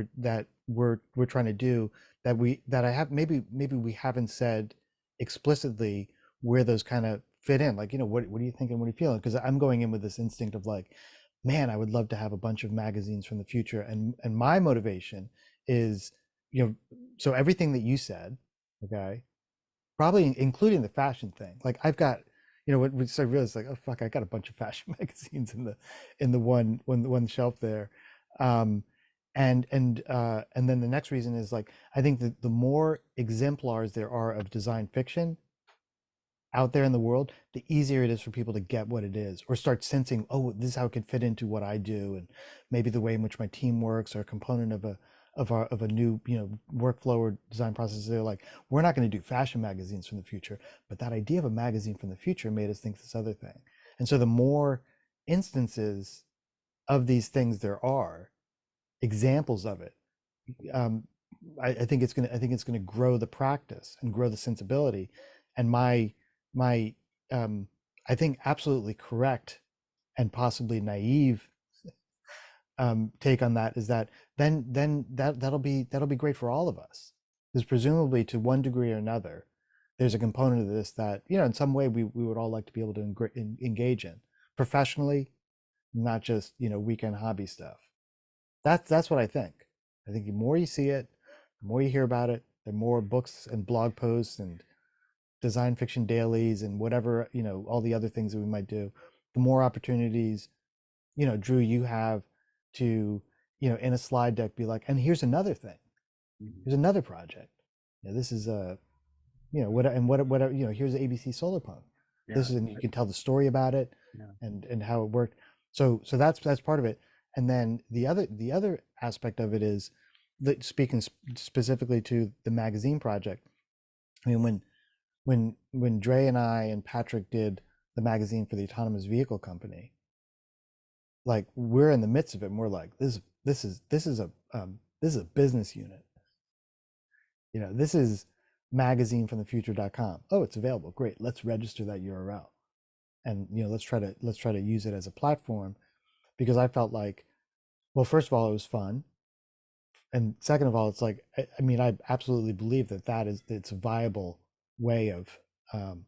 we're trying to do that I have maybe we haven't said explicitly where those kind of fit in. Like, you know, what are you thinking? What are you feeling? Because I'm going in with this instinct of like, man, I would love to have a bunch of magazines from the future. And my motivation is, you know, so everything that you said, okay, probably including the fashion thing. Like I've got, you know, when we started realizing like, oh fuck, I got a bunch of fashion magazines in the one shelf there. Um, and then the next reason is like I think that the more exemplars there are of design fiction out there in the world, the easier it is for people to get what it is or start sensing, oh, this is how it could fit into what I do, and maybe the way in which my team works or a component of a new, you know, workflow or design process. They're like, we're not going to do fashion magazines from the future, but that idea of a magazine from the future made us think this other thing. And so the more instances of these things there are, examples of it, um, I think it's gonna grow the practice and grow the sensibility. And my I think absolutely correct and possibly naive take on that is that then that'll be great for all of us. Because presumably to one degree or another, there's a component of this that, you know, in some way we would all like to be able to engage in professionally, not just, you know, weekend hobby stuff. That's what I think. I think the more you see it, the more you hear about it, the more books and blog posts and design fiction dailies and whatever, you know, all the other things that we might do, the more opportunities, you know, Drew, you have to, you know, in a slide deck be like, and here's another thing. Mhm. Here's another project. You know, this is a, you know, what, you know, here's ABC Solar Punk. This Yeah, is, and you can tell the story about it yeah. and how it worked. So that's part of it. And then the other aspect of it is that speaking specifically to the magazine project. I mean, when Dre and I and Patrick did the magazine for the autonomous vehicle company, like we're in the midst of it and we're like, this is a business unit. You know, this is magazine from the future.com. Oh, it's available. Great. Let's register that URL. And, you know, let's try to use it as a platform, because I felt like, well, first of all, it was fun. And second of all, it's like, I mean, I absolutely believe it's a viable way um,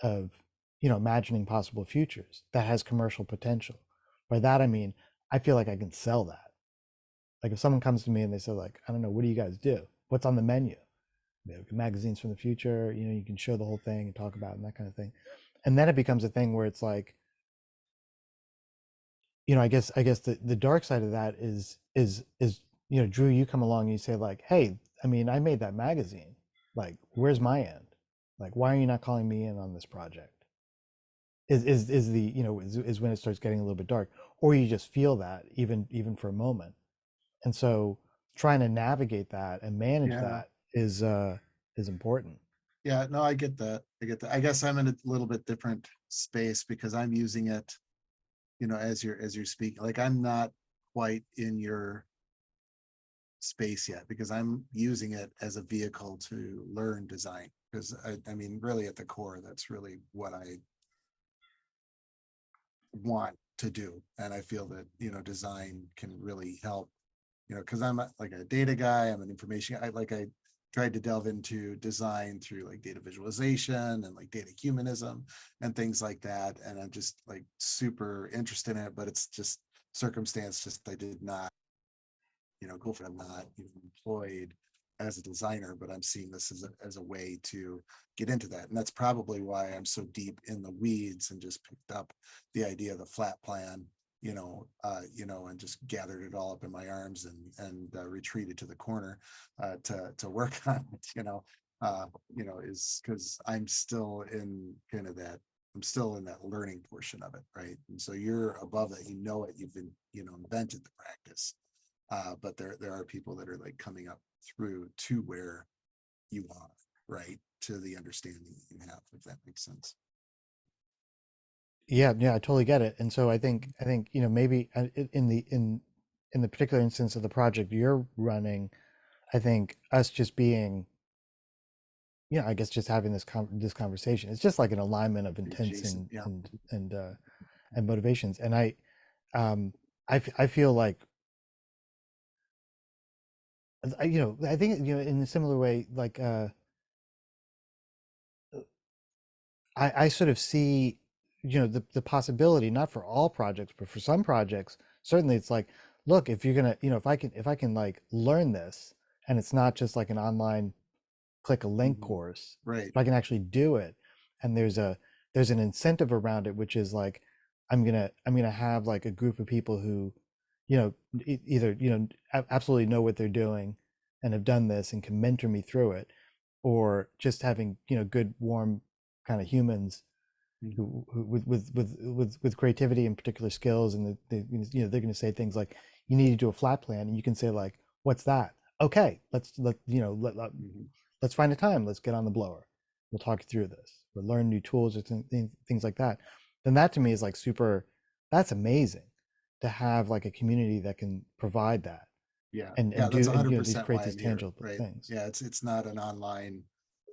of, you know, imagining possible futures that has commercial potential. By that I mean, I feel like I can sell that. Like if someone comes to me and they say like, I don't know, what do you guys do? What's on the menu? You know, magazines from the future. You know, you can show the whole thing and talk about it and that kind of thing. And then it becomes a thing where it's like, you know, I guess the dark side of that is, you know, Drew, you come along and you say like, hey, I mean, I made that magazine. Like, where's my end? Like, why are you not calling me in on this project? Is the, you know, is when it starts getting a little bit dark, or you just feel that even for a moment. And so trying to navigate that and manage Yeah. that is important. Yeah, no, I get that. I get that. I guess I'm in a little bit different space because I'm using it, you know, as you're speaking. Like I'm not quite in your space yet, because I'm using it as a vehicle to learn design. Because I mean, really at the core, that's really what I want to do. And I feel that, design can really help, because I'm like a data guy, I'm an information, I tried to delve into design through like data visualization and like data humanism and things like that. And I'm just like super interested in it, but it's just circumstance, just I did not, go for, I'm not employed as a designer, but I'm seeing this as a way to get into that. And that's probably why I'm so deep in the weeds and just picked up the idea of the flat plan, and just gathered it all up in my arms and retreated to the corner to work on it, is because I'm still in kind of that, I'm still in that learning portion of it, right? And so you're above it, you've been, invented the practice. But there are people that are like coming up through to where you are, right? To the understanding that you have, if that makes sense. Yeah, yeah, I totally get it. And so I think maybe in the particular instance of the project you're running, I think us just being, I guess just having this conversation, it's just like an alignment of intents Jason, yeah. and motivations. And um I feel like I think in a similar way, like I sort of see, the possibility, not for all projects, but for some projects, certainly it's like, look, if you're gonna, if I can like learn this, and it's not just like an online click a link Mhm. course, Right. if I can actually do it, and there's an incentive around it, which is like, I'm gonna have like a group of people who, either absolutely know what they're doing and have done this and can mentor me through it, or just having good warm kind of humans Mhm. who with creativity and particular skills, and they're going to say things like, you need to do a flat plan, and you can say like, what's that? Okay, Mhm. let's find a time, let's get on the blower, we'll talk through this, we'll learn new tools or things like that. Then that to me is like super, that's amazing, to have like a community that can provide that, Yeah, and yeah, that's do, and 100% create why these I'm here, tangible right? things. Yeah, it's not an online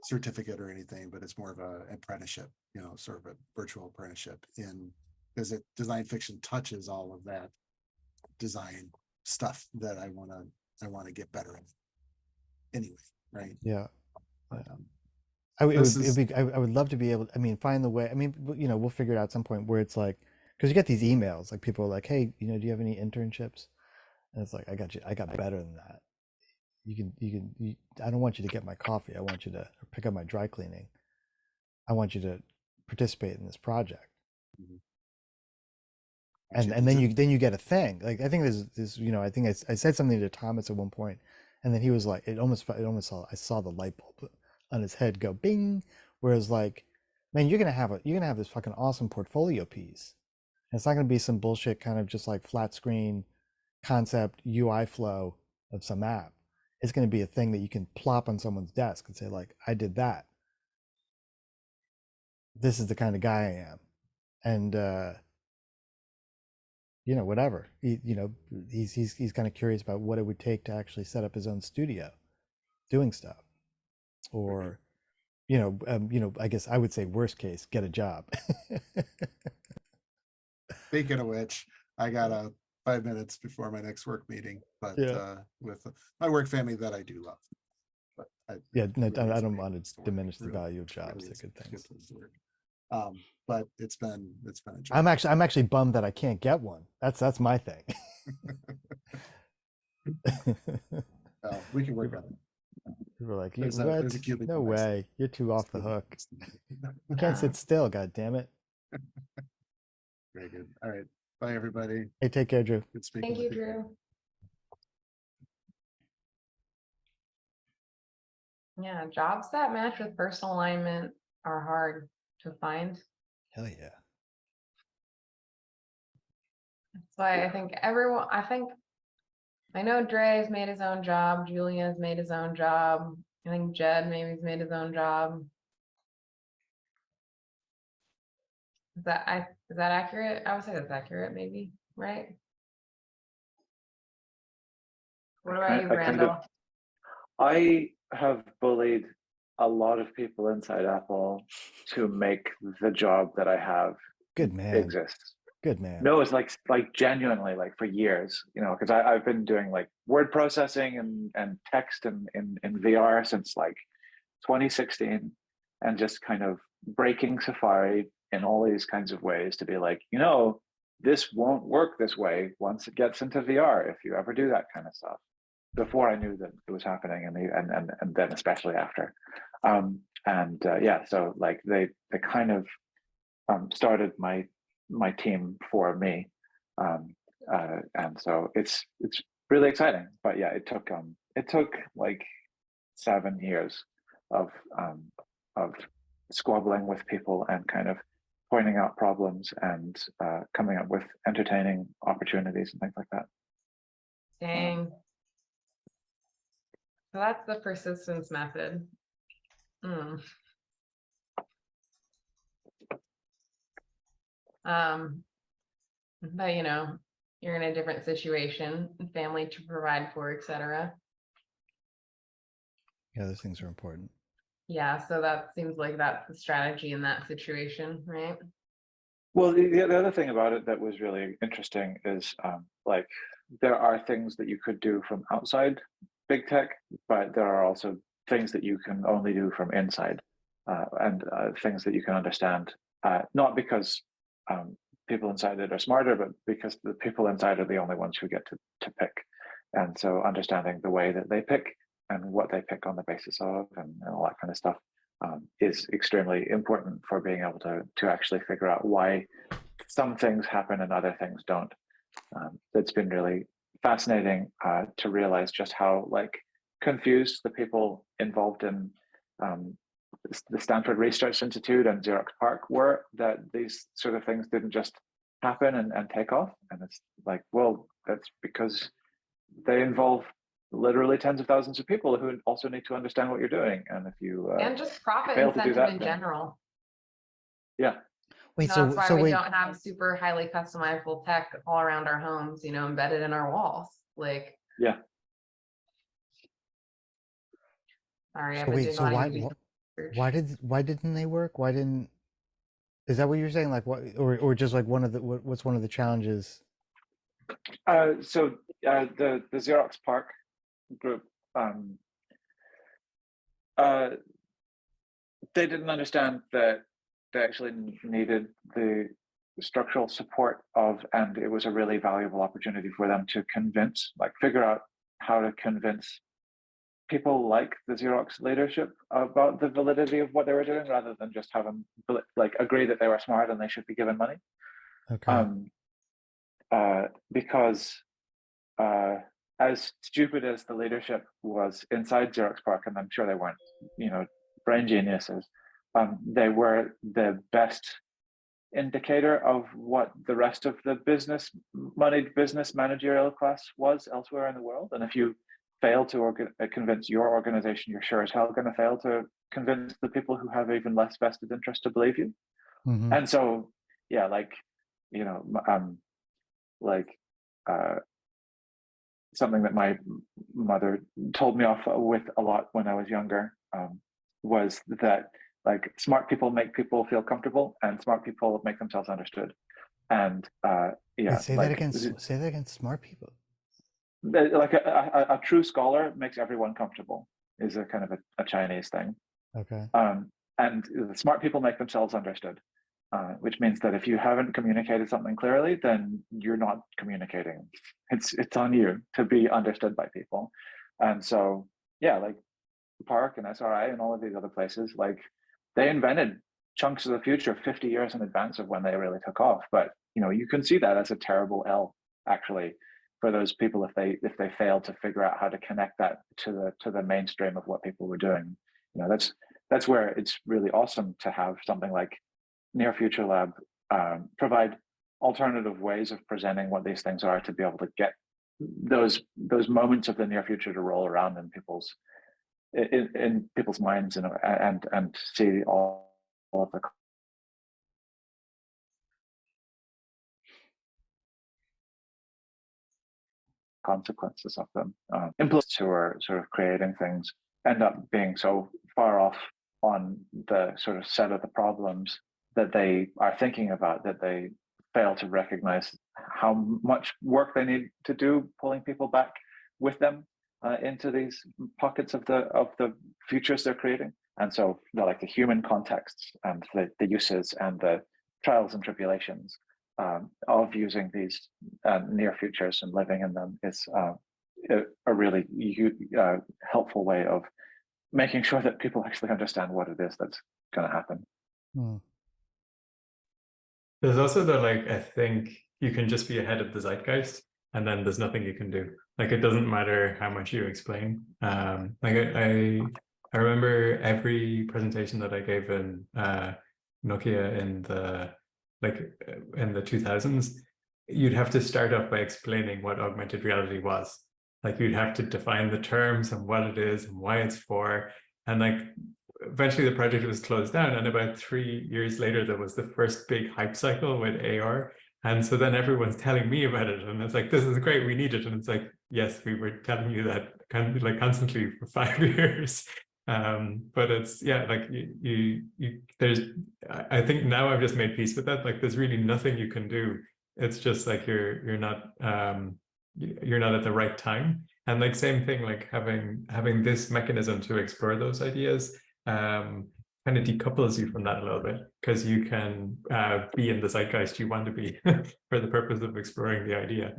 certificate or anything, but it's more of a apprenticeship, sort of a virtual apprenticeship in, because design fiction touches all of that design stuff that I want to get better at anyway, right? Yeah, yeah. But It this would, is I would love to be able, I mean, find the way. I mean, we'll figure it out at some point where it's like, because you get these emails, like people are like, hey, do you have any internships? And it's like, I got you, I got better than that. I don't want you to get my coffee. I want you to pick up my dry cleaning. I want you to participate in this project. Mhm. And Actually, then you get a thing. Like, I think this, I think I said something to Thomas at one point, and then he was like, I saw the light bulb on his head go bing. Whereas like, man, you're gonna have this fucking awesome portfolio piece. And it's not gonna be some bullshit kind of just like flat screen concept UI flow of some app. It's gonna be a thing that you can plop on someone's desk and say like, I did that. This is the kind of guy I am. And whatever. He's kind of curious about what it would take to actually set up his own studio, doing stuff, right. or I guess I would say worst case, get a job. Speaking of which, I got 5 minutes before my next work meeting, but Yeah, with my work family that I do love. But yeah. it No, really I is a don't great want to place to work. diminish the Really, value of jobs. really They're is good a good things. place to work. But it's been I'm enjoyable. actually bummed that I can't get one. That's my thing. We can work People, on it. people are like, There's a what? No cubicle next to me. way. You're too There's off a the cubicle hook. next to You me. can't sit still. God damn it. Very good. All right. Bye, everybody. Hey, take care, Drew. Good speaking Thank with you, you. Drew. Yeah, jobs that match with personal alignment are hard to find. Hell yeah. That's why I know Dre's made his own job, Julian's made his own job. I think Jed maybe's made his own job. Is that accurate? I would say that's accurate, maybe, right? What about you, I kind of Randall? I have bullied a lot of people inside Apple to make the job that I have Good man. exist. Good man. No, it's like genuinely like for years, because I've been doing like word processing and text in VR since like 2016, and just kind of breaking Safari in all these kinds of ways to be like, this won't work this way once it gets into VR if you ever do that kind of stuff. Before I knew that it was happening, and then especially after, yeah, so like they kind of started my team for me, and so it's really exciting. But yeah, it took like 7 years of of squabbling with people and kind of pointing out problems and coming up with entertaining opportunities and things like that. Dang. So that's the persistence method. Mm. But you're in a different situation, family to provide for, etc. Yeah, those things are important. Yeah, so that seems like that's the strategy in that situation, right? Well, the other thing about it that was really interesting is like there are things that you could do from outside big tech, but there are also things that you can only do from inside, and things that you can understand, not because people inside it are smarter, but because the people inside are the only ones who get to pick. And so understanding the way that they pick and what they pick on the basis of and all that kind of stuff is extremely important for being able to actually figure out why some things happen and other things don't. It's been really fascinating to realize just how like confused the people involved in the Stanford Research Institute and Xerox PARC were, that these sort of things didn't just happen and take off. And it's like, well, that's because they involve literally tens of thousands of people who also need to understand what you're doing. And if you And just profit fail to do incentive that, in then, general. Wait, That's so why so we wait, don't have super highly customizable tech all around our homes, embedded in our walls. Like, yeah. sorry, I've so been wait, doing a so lot of why YouTube research. why didn't they work? Why didn't is that what you're saying? Like what or just like what's one of the challenges? So the Xerox PARC group, they didn't understand that they actually needed the structural support of, and it was a really valuable opportunity for them to figure out how to convince people like the Xerox leadership about the validity of what they were doing, rather than just have them like agree that they were smart and they should be given money. Okay. Because as stupid as the leadership was inside Xerox PARC, and I'm sure they weren't, brain geniuses, they were the best indicator of what the rest of the moneyed business managerial class was elsewhere in the world. And if you fail to convince your organization, you're sure as hell going to fail to convince the people who have even less vested interest to believe you. Mm-hmm. And so, yeah, like, something that my mother told me off with a lot when I was younger was that like smart people make people feel comfortable, and smart people make themselves understood. And yeah, Wait, say that against smart people. Like a true scholar makes everyone comfortable is a kind of a Chinese thing. Okay. And the smart people make themselves understood, which means that if you haven't communicated something clearly, then you're not communicating. It's on you to be understood by people. And so, yeah, like Park and SRI and all of these other places, like they invented chunks of the future 50 years in advance of when they really took off. But you can see that as a terrible L, actually, for those people if they fail to figure out how to connect that to the mainstream of what people were doing. That's where it's really awesome to have something like Near Future Lab provide alternative ways of presenting what these things are, to be able to get those moments of the near future to roll around in people's minds, and see all of the consequences of them. Implementers who are sort of creating things end up being so far off on the sort of set of the problems that they are thinking about that they fail to recognize how much work they need to do pulling people back with them into these pockets of the futures they're creating. And so like the human contexts and the uses and the trials and tribulations of using these near futures and living in them is a really helpful way of making sure that people actually understand what it is that's going to happen. There's also the like, I think you can just be ahead of the zeitgeist, and then there's nothing you can do. Like it doesn't matter how much you explain. Like I remember every presentation that I gave in Nokia in the 2000s, you'd have to start off by explaining what augmented reality was. Like you'd have to define the terms and what it is and why it's for, and like eventually the project was closed down, and about 3 years later there was the first big hype cycle with AR, and so then everyone's telling me about it, and it's like, this is great, we need it, and it's like, yes, we were telling you that kind of like constantly for 5 years. But it's, yeah, like you there's, I think now I've just made peace with that. Like there's really nothing you can do. It's just like you're not at the right time. And like same thing, like having this mechanism to explore those ideas kind of decouples you from that a little bit, because you can be in the zeitgeist you want to be for the purpose of exploring the idea.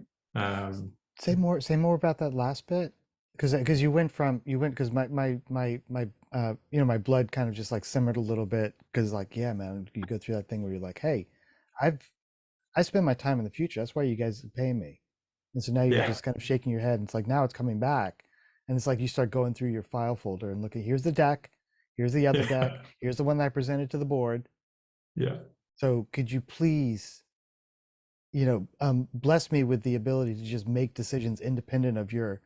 Say more about that last bit, because you went because my my blood kind of just like simmered a little bit, because like, yeah, man, you go through that thing where you're like, hey, I spend my time in the future, that's why you guys pay me. And so now you're just kind of shaking your head, and it's like, now it's coming back, and it's like you start going through your file folder and looking, here's the deck, here's the other deck, here's the one that I presented to the board. So could you please bless me with the ability to just make decisions independent of your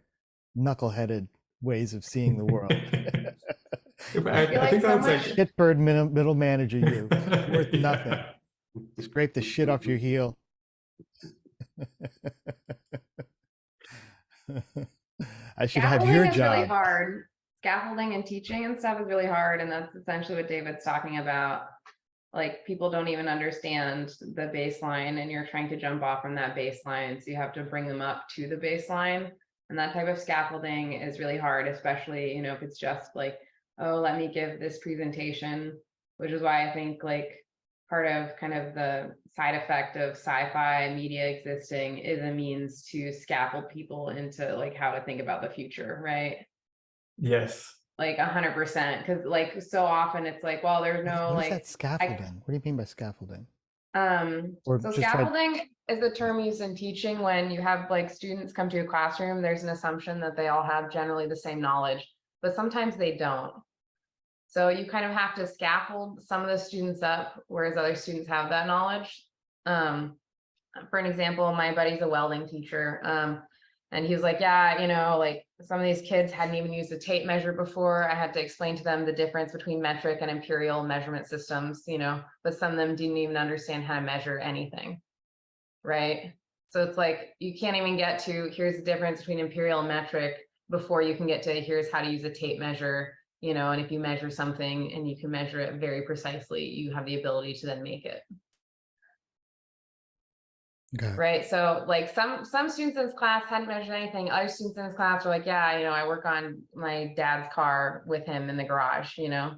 knuckleheaded ways of seeing the world. I think that's like shitbird middle manager, you worth nothing. Scrape the shit off your heel. I should have your job. Really hard. Scaffolding and teaching and stuff is really hard, and that's essentially what David's talking about. Like, people don't even understand the baseline, and you're trying to jump off from that baseline, so you have to bring them up to the baseline. And that type of scaffolding is really hard, especially, if it's just like, oh, let me give this presentation, which is why I think like part of kind of the side effect of sci-fi media existing is a means to scaffold people into like how to think about the future, right? Yes. Like 100%, because like so often it's like, well, there's no what like is that scaffolding? What do you mean by scaffolding? So scaffolding is the term used in teaching when you have like students come to a classroom. There's an assumption that they all have generally the same knowledge, but sometimes they don't. So you kind of have to scaffold some of the students up, whereas other students have that knowledge. For an example, my buddy's a welding teacher, and he was like, yeah, like some of these kids hadn't even used a tape measure before. I had to explain to them the difference between metric and imperial measurement systems, but some of them didn't even understand how to measure anything, right? So it's like, you can't even get to, here's the difference between imperial and metric before you can get to, here's how to use a tape measure, and if you measure something and you can measure it very precisely, you have the ability to then make it. Okay. Right. So like some students in this class hadn't measured anything. Other students in this class were like, yeah, I work on my dad's car with him in the garage,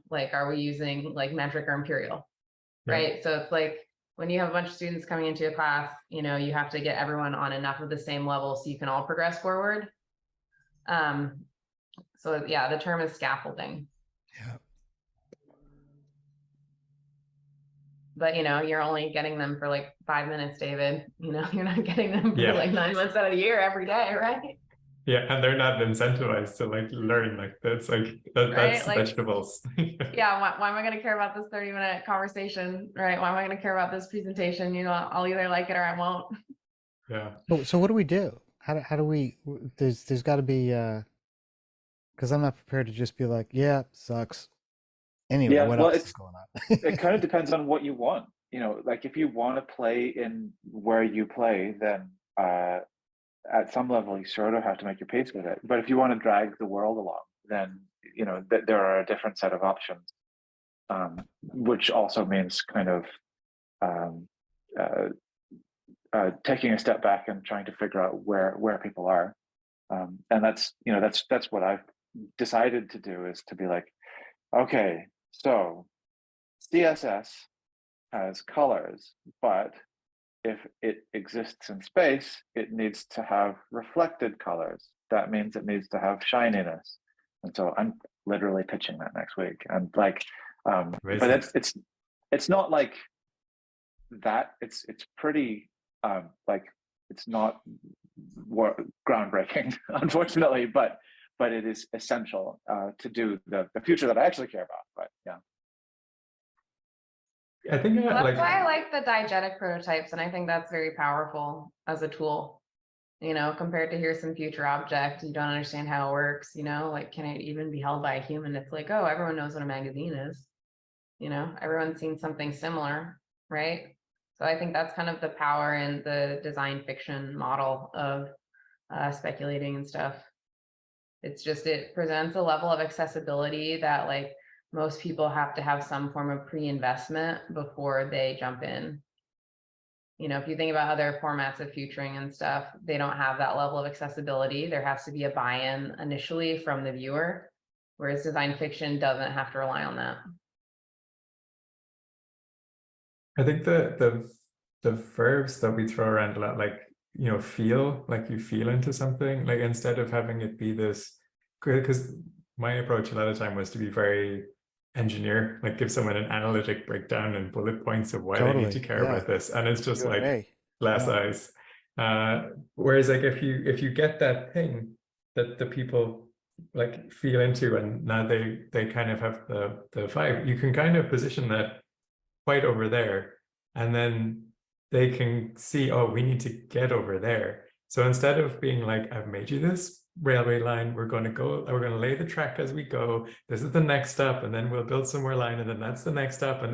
like, are we using like metric or imperial? Yeah. Right. So it's like when you have a bunch of students coming into a class, you have to get everyone on enough of the same level so you can all progress forward. So yeah, the term is scaffolding. Yeah. But you're only getting them for like 5 minutes, David. You're not getting them for like 9 months out of the year every day, right? Yeah, and they're not incentivized to like learn. Like that's like that's like, vegetables. Yeah, why am I going to care about this 30-minute conversation, right? Why am I going to care about this presentation? I'll either like it or I won't. Yeah. So what do we do? How do we? There's got to be because I'm not prepared to just be like, yeah, sucks. Anyway, what else is going on? It kind of depends on what you want. Like if you want to play in where you play, then at some level you sort of have to make your peace with it. But if you want to drag the world along, then there are a different set of options, which also means kind of um, uh, taking a step back and trying to figure out where people are. And that's what I've decided to do, is to be like, okay, so CSS has colors, but if it exists in space, it needs to have reflected colors. That means it needs to have shininess. And so I'm literally pitching that next week. And like, but Amazing. it's not like that. It's pretty like, it's not groundbreaking, unfortunately, but it is essential to do the future that I actually care about. But yeah. I think Well, that's like why I like the diegetic prototypes, and I think that's very powerful as a tool. Compared to here's some future object, you don't understand how it works. Like, can it even be held by a human? It's like, oh, everyone knows what a magazine is. Everyone's seen something similar, right? So I think that's kind of the power in the design fiction model of speculating and stuff. It's just, it presents a level of accessibility that like most people have to have some form of pre-investment before they jump in. If you think about other formats of featuring and stuff, they don't have that level of accessibility. There has to be a buy-in initially from the viewer, whereas design fiction doesn't have to rely on that. I think the verbs that we throw around a lot, like feel, like you feel into something, like instead of having it be this, because my approach a lot of time was to be very engineer, like give someone an analytic breakdown and bullet points of why they need to Totally. care Yeah. about this, and it's just You and like me. glass Yeah. eyes. Whereas like if you get that thing that the people like feel into, and now they kind of have the vibe, you can kind of position that quite over there, and then they can see, oh, we need to get over there. So instead of being like, I've made you this railway line, we're going to lay the track as we go, this is the next stop, and then we'll build some more line, and then that's the next stop, and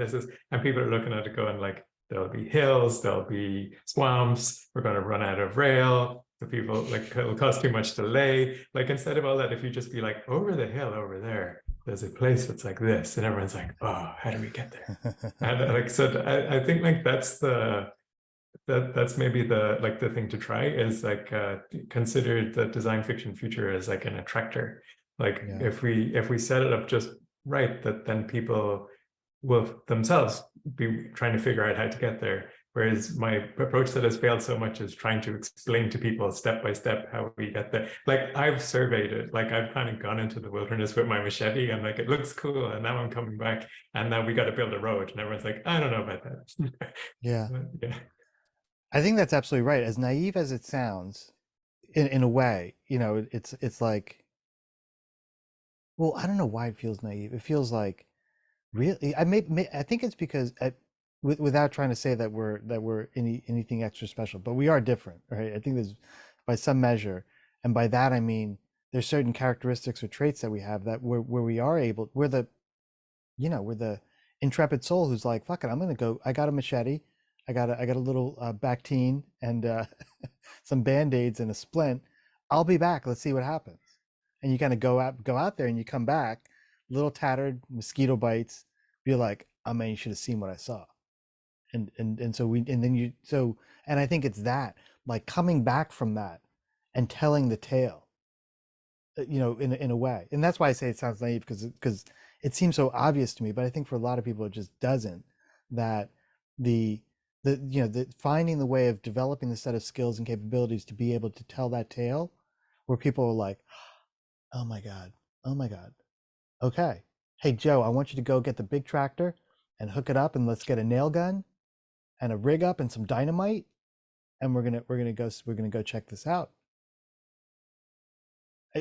people are looking at it going like, there'll be hills, there'll be swamps, we're going to run out of rail, the people, like, it'll cost too much to lay. Like, instead of all that, if you just be like, over the hill over there, there's a place that's like this, and everyone's like, oh, how do we get there? And like, so I think like that's maybe the thing to try, is like consider the design fiction future as like an attractor. Like, Yeah. if we set it up just right, that then people will themselves be trying to figure out how to get there. Whereas my approach that has failed so much is trying to explain to people step by step how we get there. Like, I've surveyed it, like I've kind of gone into the wilderness with my machete, and like, it looks cool, and now I'm coming back, and now we got to build a road, and everyone's like, I don't know about that. Yeah. Yeah. I think that's absolutely right. As naive as it sounds, in a way, it's like, well, I don't know why it feels naive. It feels like, really, I think it's because without trying to say that we're anything extra special, but we are different, right? I think there's, by some measure, and by that I mean there's certain characteristics or traits that we have that where we are able, we're the intrepid soul who's like, fuck it, I'm gonna go. I got a machete, I got a little Bactine and some band-aids and a splint. I'll be back. Let's see what happens. And you kind of go out there, and you come back, little tattered, mosquito bites. Be like, oh man, you should have seen what I saw. And so and I think it's that, like, coming back from that and telling the tale, in a way. And that's why I say it sounds naive, because it seems so obvious to me, but I think for a lot of people it just doesn't. That the the finding the way of developing the set of skills and capabilities to be able to tell that tale, where people are like, oh my god, oh my god, okay, hey Joe, I want you to go get the big tractor and hook it up, and let's get a nail gun and a rig up and some dynamite, and we're gonna go check this out,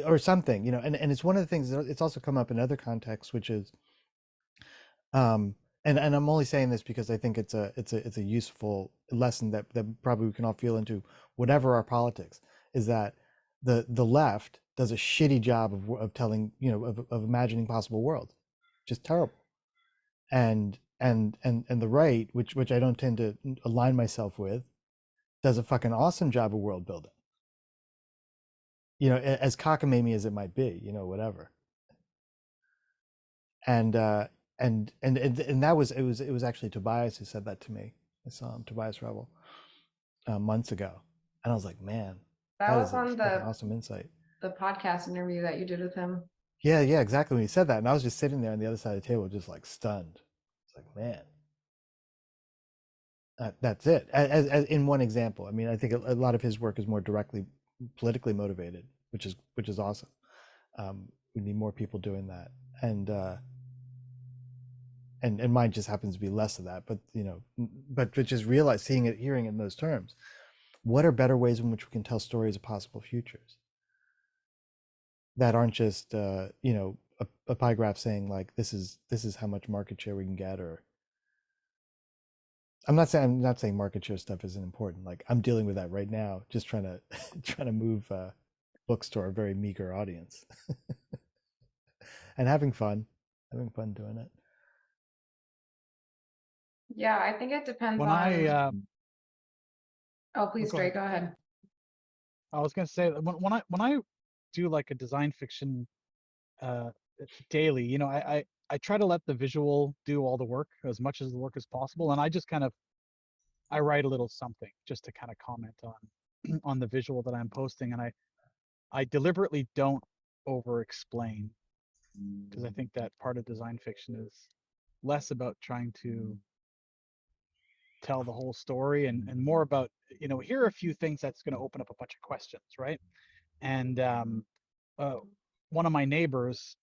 or something, and it's one of the things that it's also come up in other contexts, which is, and I'm only saying this because I think it's a useful lesson that probably we can all feel into, whatever our politics, is that the left does a shitty job of telling, of imagining possible worlds, just terrible. And the right, which I don't tend to align myself with, does a fucking awesome job of world building. you know, as cockamamie as it might be, you know, whatever. And that was it was actually Tobias who said that to me. I saw him, Tobias Rebel, months ago, and I was like, man, That that was is a on fucking awesome insight. the podcast interview that you did with him. Yeah, yeah, exactly. When he said that, and I was just sitting there on the other side of the table, just like stunned. It's like, man, that's it. As in one example, I mean, I think a lot of his work is more directly politically motivated, which is awesome. We need more people doing that, and mine just happens to be less of that. But you know, but just realize, seeing it, hearing it in those terms, what are better ways in which we can tell stories of possible futures that aren't just you know, a pie graph saying like this is how much market share we can get, or I'm not saying market share stuff isn't important. Like I'm dealing with that right now, just trying to trying to move books to our very meager audience, and having fun doing it. Yeah, I think it depends When on. Oh, oh, please, go Dre, ahead. go ahead. I was gonna say when I do like a design fiction daily, you know, I try to let the visual do all the work, as much as the work as possible, and I just kind of I write a little something just to kind of comment on on the visual that I'm posting, and I deliberately don't over explain, because I think that part of design fiction is less about trying to tell the whole story and more about, you know, here are a few things that's going to open up a bunch of questions, right? And uh, one of my neighbors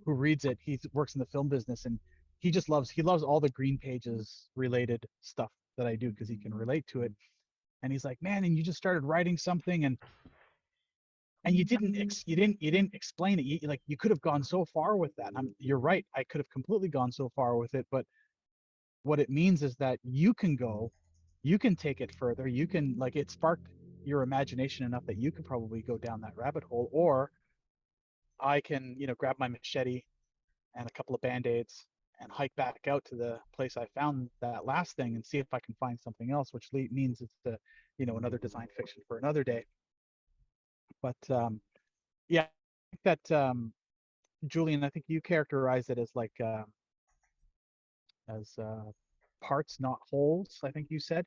who reads it, he works in the film business, and he loves all the green pages related stuff that I do because he can relate to it. And he's like, man, and you just started writing something, and you didn't explain it. Like you could have gone so far with that. You're right. I could have completely gone so far with it, but what it means is that you can take it further. You can, like, it sparked your imagination enough that you could probably go down that rabbit hole, or I can, you know, grab my machete and a couple of band-aids and hike back out to the place I found that last thing and see if I can find something else, which means it's you know, another design fiction for another day. But yeah, I think that Julian, I think you characterized it as like as parts, not wholes. I think you said.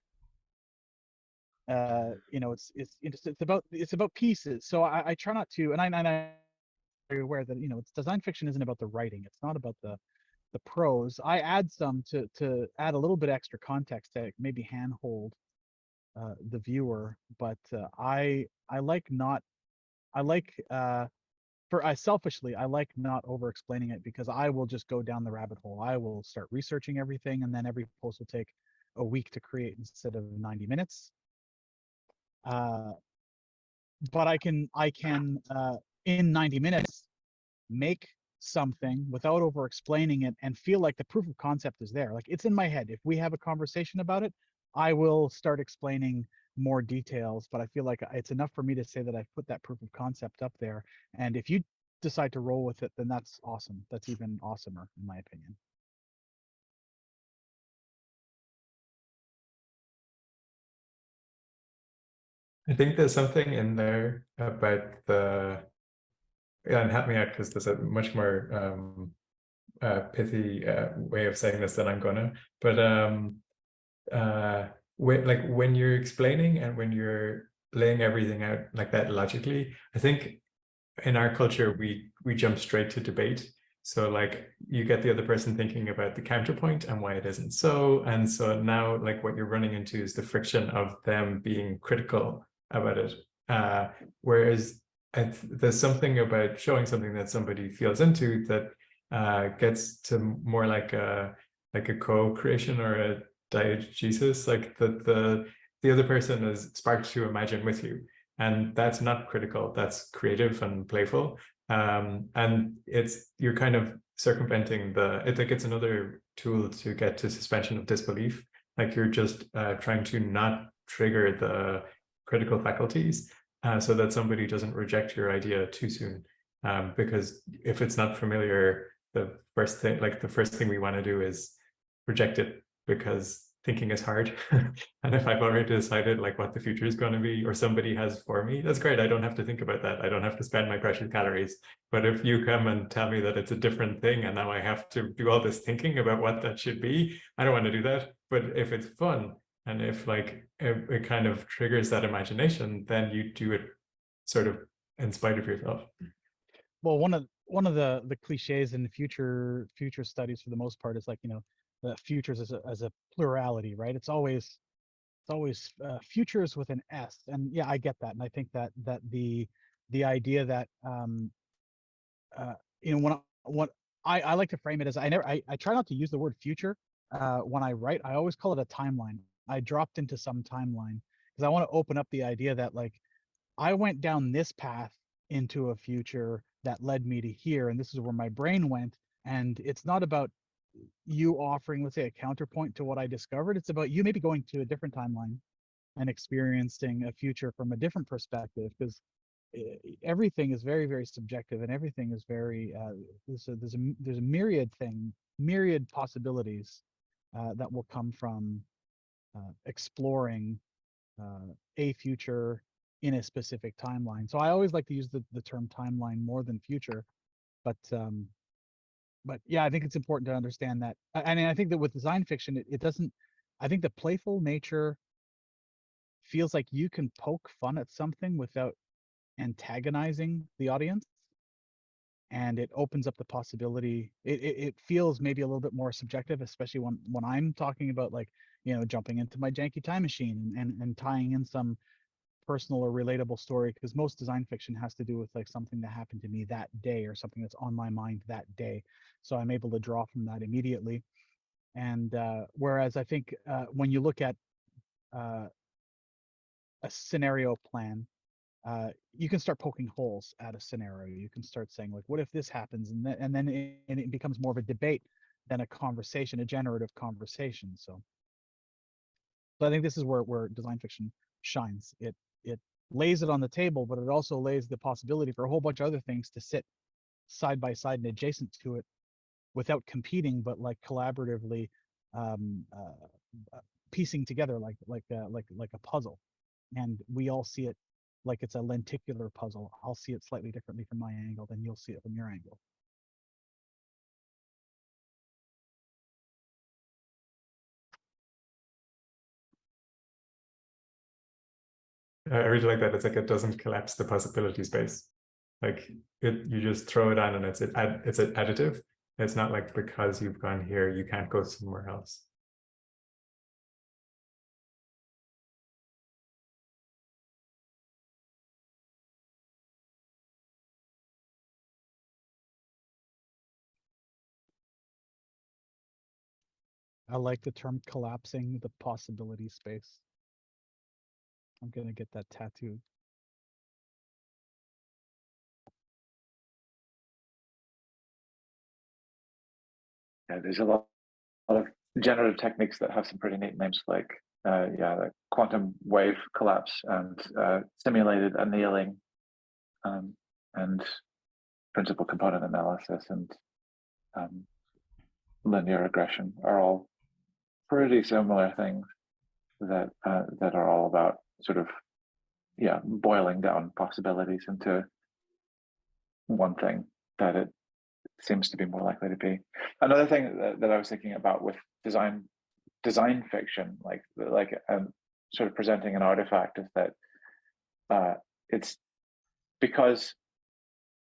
You know, it's about pieces. So I try not to, and I'm very aware that, you know, it's design fiction isn't about the writing. It's not about the prose. I add some to add a little bit extra context to maybe handhold the viewer, but I like not I like for I selfishly I like not over explaining it, because I will just go down the rabbit hole. I will start researching everything, and then every post will take a week to create instead of 90 minutes. But I can in 90 minutes make something without over explaining it and feel like the proof of concept is there. Like it's in my head. If we have a conversation about it, I will start explaining more details, but I feel like it's enough for me to say that I've put that proof of concept up there. And if you decide to roll with it, then that's awesome. That's even awesomer, in my opinion. I think there's something in there about the, yeah, and help me out because there's a much more pithy way of saying this than I'm gonna. But when you're explaining and when you're laying everything out like that logically, I think in our culture we jump straight to debate. So like you get the other person thinking about the counterpoint and why it isn't so. And so now like what you're running into is the friction of them being critical about it. Whereas there's something about showing something that somebody feels into that gets to more like a co-creation or a diegesis, like the other person is sparked to imagine with you. And that's not critical, that's creative and playful. And you're kind of circumventing it's another tool to get to suspension of disbelief. Like you're just trying to not trigger the critical faculties so that somebody doesn't reject your idea too soon. Because if it's not familiar, the first thing we want to do is reject it, because thinking is hard. And if I've already decided like what the future is going to be, or somebody has for me, that's great. I don't have to think about that. I don't have to spend my precious calories. But if you come and tell me that it's a different thing, and now I have to do all this thinking about what that should be, I don't want to do that. But if it's fun, and if like it kind of triggers that imagination, then you do it sort of in spite of yourself. Well, one of the cliches in the future studies for the most part is like, you know, the futures as a plurality, right? It's always futures with an S, and yeah, I get that, and I think that the idea that you know, when I like to frame it as I try not to use the word future when I write. I always call it a timeline. I dropped into some timeline because I want to open up the idea that like I went down this path into a future that led me to here, and this is where my brain went. And it's not about you offering, let's say, a counterpoint to what I discovered. It's about you maybe going to a different timeline and experiencing a future from a different perspective, because everything is very, very subjective, and everything is very there's a myriad possibilities that will come from exploring a future in a specific timeline. So I always like to use the term timeline more than future, but yeah, I think it's important to understand that. And I think that with design fiction, it doesn't. I think the playful nature feels like you can poke fun at something without antagonizing the audience, and it opens up the possibility. It feels maybe a little bit more subjective, especially when I'm talking about, like, you know, jumping into my janky time machine and tying in some personal or relatable story, because most design fiction has to do with like something that happened to me that day or something that's on my mind that day. So I'm able to draw from that immediately. And whereas I think when you look at a scenario plan, you can start poking holes at a scenario. You can start saying, like, what if this happens? And then it becomes more of a debate than a conversation, a generative conversation. So I think this is where design fiction shines. It lays it on the table, but it also lays the possibility for a whole bunch of other things to sit side by side and adjacent to it without competing, but like collaboratively piecing together like a puzzle. And we all see it like it's a lenticular puzzle. I'll see it slightly differently from my angle than you'll see it from your angle. I really like that. It's like it doesn't collapse the possibility space. Like you just throw it on, and it's additive. It's not like because you've gone here, you can't go somewhere else. I like the term collapsing the possibility space. I'm gonna get that tattooed. Yeah, there's a lot of generative techniques that have some pretty neat names, like the quantum wave collapse and simulated annealing, and principal component analysis and linear regression are all pretty similar things that that are all about sort of boiling down possibilities into one thing that it seems to be more likely to be. Another thing that I was thinking about with design fiction, like sort of presenting an artifact, is that it's because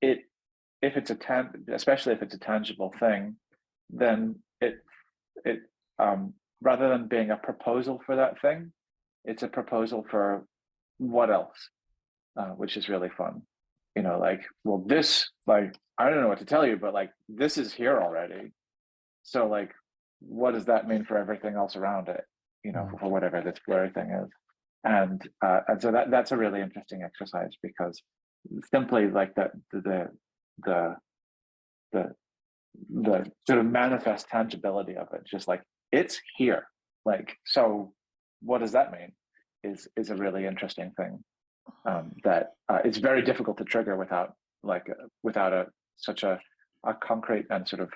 especially if it's a tangible thing, then it rather than being a proposal for that thing, it's a proposal for what else, which is really fun. You know, like, well, this, like, I don't know what to tell you, but like, this is here already. So like, what does that mean for everything else around it? You know, for whatever this blurry thing is. And so that's a really interesting exercise, because simply like the sort of manifest tangibility of it, just like, it's here. Like, so what does that mean is a really interesting thing, that it's very difficult to trigger without such a concrete and sort of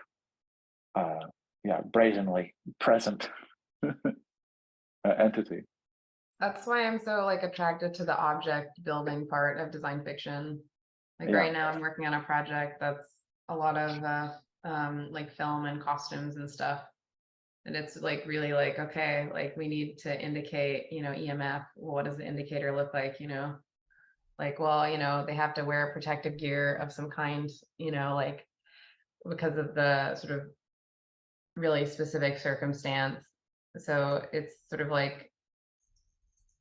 brazenly present entity. That's why I'm so like attracted to the object building part of design fiction. Like Yeah. right now I'm working on a project that's a lot of like film and costumes and stuff. And it's like really like, okay, like we need to indicate, you know, EMF. Well, what does the indicator look like, you know? Like, well, you know, they have to wear protective gear of some kind, you know, like because of the sort of really specific circumstance. So it's sort of like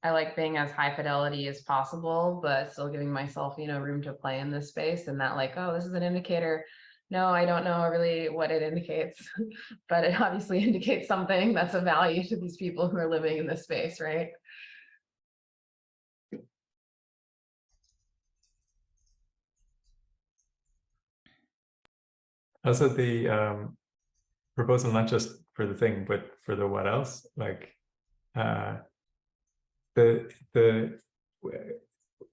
I like being as high fidelity as possible, but still giving myself, you know, room to play in this space and not like, oh, this is an indicator. No, I don't know really what it indicates, but it obviously indicates something that's of value to these people who are living in this space, right? Also, the proposal not just for the thing, but for the what else, like the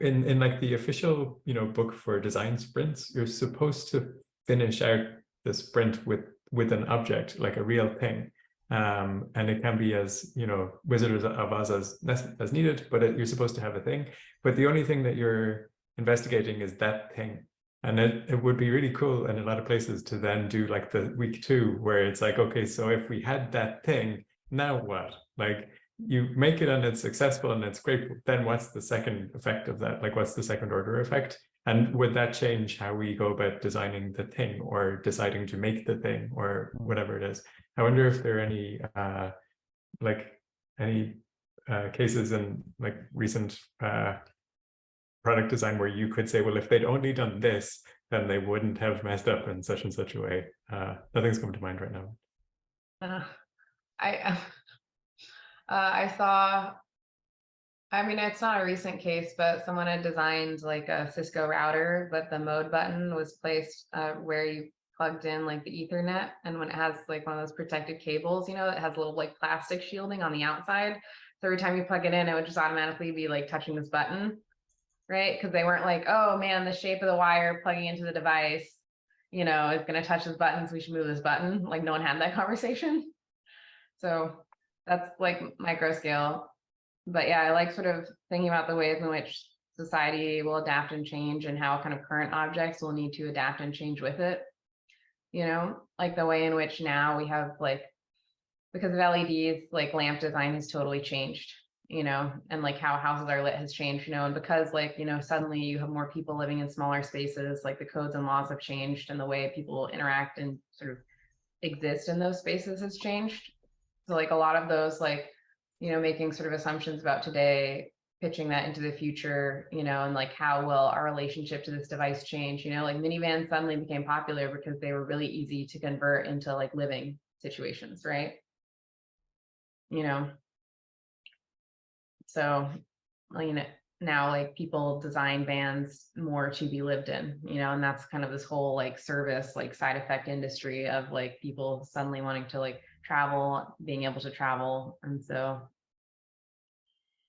in like the official, you know, book for design sprints, you're supposed to finish out the sprint with an object, like a real thing. And it can be as, you know, Wizard of Oz as needed, but you're supposed to have a thing. But the only thing that you're investigating is that thing. And it would be really cool in a lot of places to then do like the week 2, where it's like, okay, so if we had that thing, now what? Like, you make it and it's successful and it's great, but then what's the second effect of that? Like, what's the second order effect? And would that change how we go about designing the thing or deciding to make the thing or whatever it is? I wonder if there are any cases in like recent product design where you could say, well, if they'd only done this, then they wouldn't have messed up in such and such a way. Nothing's coming to mind right now. I saw, I mean, it's not a recent case, but someone had designed like a Cisco router, but the mode button was placed where you plugged in like the Ethernet. And when it has like one of those protected cables, you know, it has a little like plastic shielding on the outside. So every time you plug it in, it would just automatically be like touching this button, right? Because they weren't like, oh man, the shape of the wire plugging into the device, you know, is going to touch this button, so we should move this button. Like no one had that conversation. So that's like micro scale. But yeah, I like sort of thinking about the ways in which society will adapt and change and how kind of current objects will need to adapt and change with it. You know, like the way in which now we have like, because of LEDs, like lamp design has totally changed, you know, and like how houses are lit has changed, you know, and because like, you know, suddenly you have more people living in smaller spaces, like the codes and laws have changed and the way people interact and sort of exist in those spaces has changed. So like a lot of those, like, you know, making sort of assumptions about today, pitching that into the future, you know, and like how will our relationship to this device change, you know, like minivans suddenly became popular because they were really easy to convert into like living situations, right? You know, so, you know, now like people design vans more to be lived in, you know, and that's kind of this whole like service, like side effect industry of like people suddenly wanting to like travel, being able to travel. And so,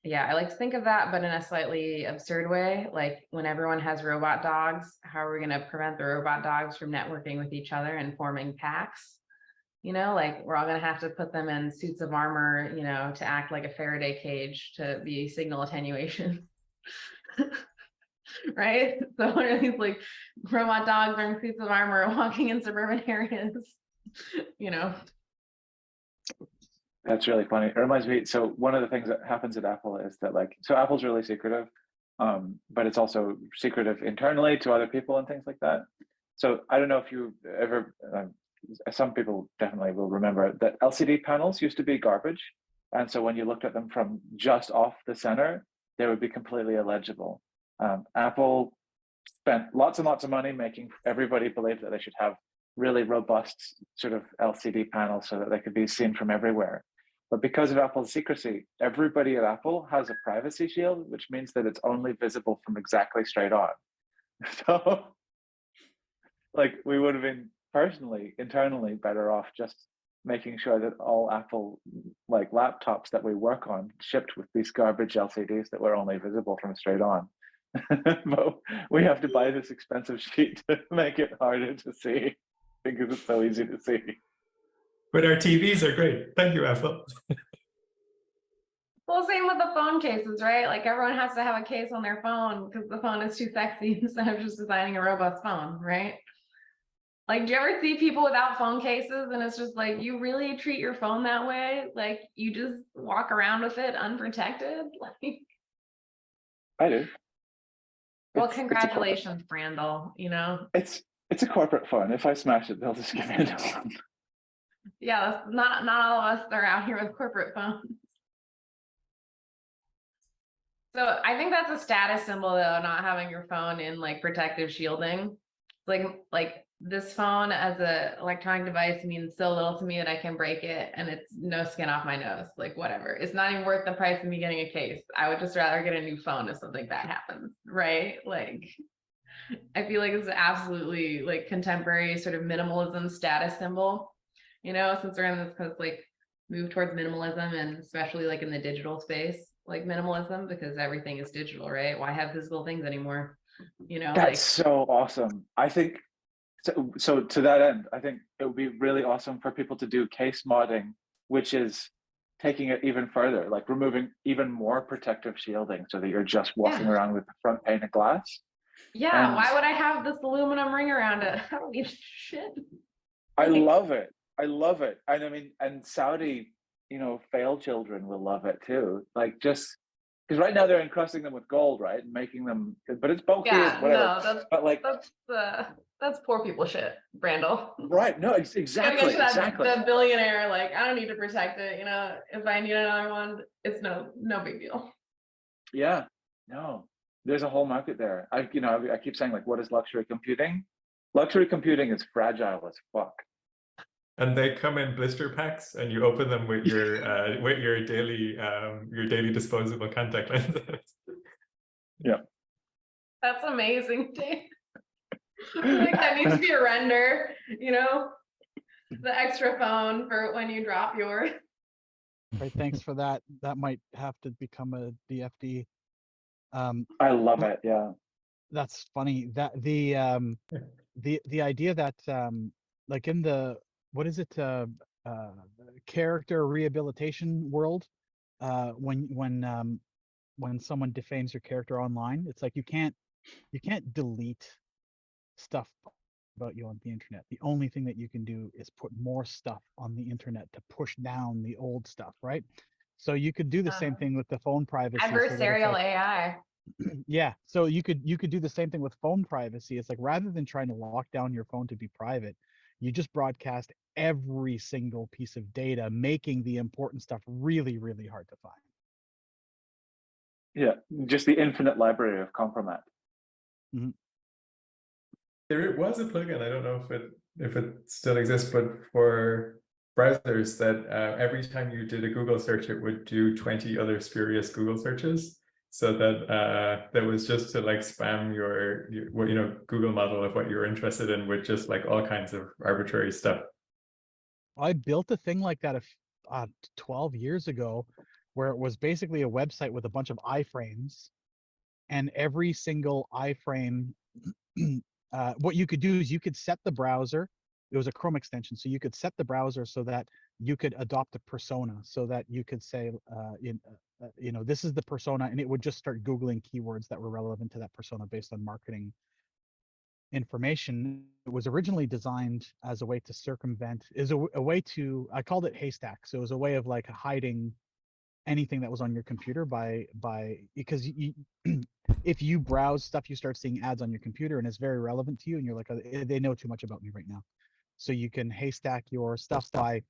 yeah, I like to think of that, but in a slightly absurd way. Like when everyone has robot dogs, how are we going to prevent the robot dogs from networking with each other and forming packs? You know, like we're all going to have to put them in suits of armor, you know, to act like a Faraday cage to be signal attenuation. Right? So what are these like robot dogs wearing suits of armor walking in suburban areas? You know. That's really funny. It reminds me, so one of the things that happens at Apple is that like, so Apple's really secretive, but it's also secretive internally to other people and things like that. So I don't know if you ever, some people definitely will remember that LCD panels used to be garbage. And so when you looked at them from just off the center, they would be completely illegible. Apple spent lots and lots of money making everybody believe that they should have really robust sort of LCD panels so that they could be seen from everywhere. But because of Apple's secrecy, everybody at Apple has a privacy shield, which means that it's only visible from exactly straight on. So like we would have been personally, internally better off just making sure that all Apple like laptops that we work on shipped with these garbage LCDs that were only visible from straight on. But we have to buy this expensive sheet to make it harder to see because it's so easy to see. But our TVs are great. Thank you, Apple. Well, same with the phone cases, right? Like everyone has to have a case on their phone because the phone is too sexy instead of just designing a robust phone, right? Like, do you ever see people without phone cases and it's just like, you really treat your phone that way? Like you just walk around with it unprotected? Like, I do. well, It's a corporate. congratulations, Brandel, you know? It's a corporate phone. If I smash it, they'll just give me a new one. Yeah, that's not all of us are out here with corporate phones. So I think that's a status symbol though, not having your phone in like protective shielding. Like this phone as a electronic device means so little to me that I can break it and it's no skin off my nose. Like whatever. It's not even worth the price of me getting a case. I would just rather get a new phone if something bad happens, right? Like I feel like it's absolutely like contemporary sort of minimalism status symbol, you know, since we're in this kind of like move towards minimalism and especially like in the digital space, like minimalism, because everything is digital, right? Why have physical things anymore? You know, That's like, so awesome. I think so to that end, I think it would be really awesome for people to do case modding, which is taking it even further, like removing even more protective shielding so that you're just walking yeah. around with the front pane of glass. Yeah, And why would I have this aluminum ring around it? I don't give a shit. I Like, love it. I love it. And I mean, and Saudi, fail children will love it too. Like just because right now they're encrusting them with gold, right? And making them, but it's bulky, it's yeah, whatever. no, But like, that's poor people shit, Brandel. right, no, Gotta get exactly, to that exactly. the billionaire. Like, I don't need to protect it. You know, if I need another one, it's no big deal. Yeah, no, there's a whole market there. I keep saying like, what is luxury computing? Luxury computing is fragile as fuck. And they come in blister packs, and you open them with your daily disposable contact lenses. Yeah. That's amazing, Dave. Like that needs to be a render. You know, the extra phone for when you drop yours. Right, thanks for that. That might have to become a DFD. I love it. Yeah. That's funny. That the idea that like in the what is it character rehabilitation world, when someone defames your character online, it's like you can't delete stuff about you on the internet. The only thing that you can do is put more stuff on the internet to push down the old stuff, right? So you could do the same thing with the phone privacy, so that it's Adversarial like, AI. yeah, so you could do the same thing with phone privacy. It's like rather than trying to lock down your phone to be private, you just broadcast every single piece of data, making the important stuff really, really hard to find. Yeah. Just the infinite library of compromat. There was a plugin, I don't know if it still exists, but for browsers that every time you did a Google search, it would do 20 other spurious Google searches. So that was just to like spam your Google model of what you were interested in with just like all kinds of arbitrary stuff. I built a thing like that 12 years ago, where it was basically a website with a bunch of iframes, and every single iframe, what you could do is you could set the browser. It was a Chrome extension, so you could set the browser so that you could adopt a persona, so that you could say, this is the persona, and it would just start Googling keywords that were relevant to that persona based on marketing information. It was originally designed as a way to circumvent, a way to, I called it haystack. So it was a way of like hiding anything that was on your computer because if you browse stuff, you start seeing ads on your computer and it's very relevant to you, and you're like, they know too much about me right now. So you can haystack your stuff by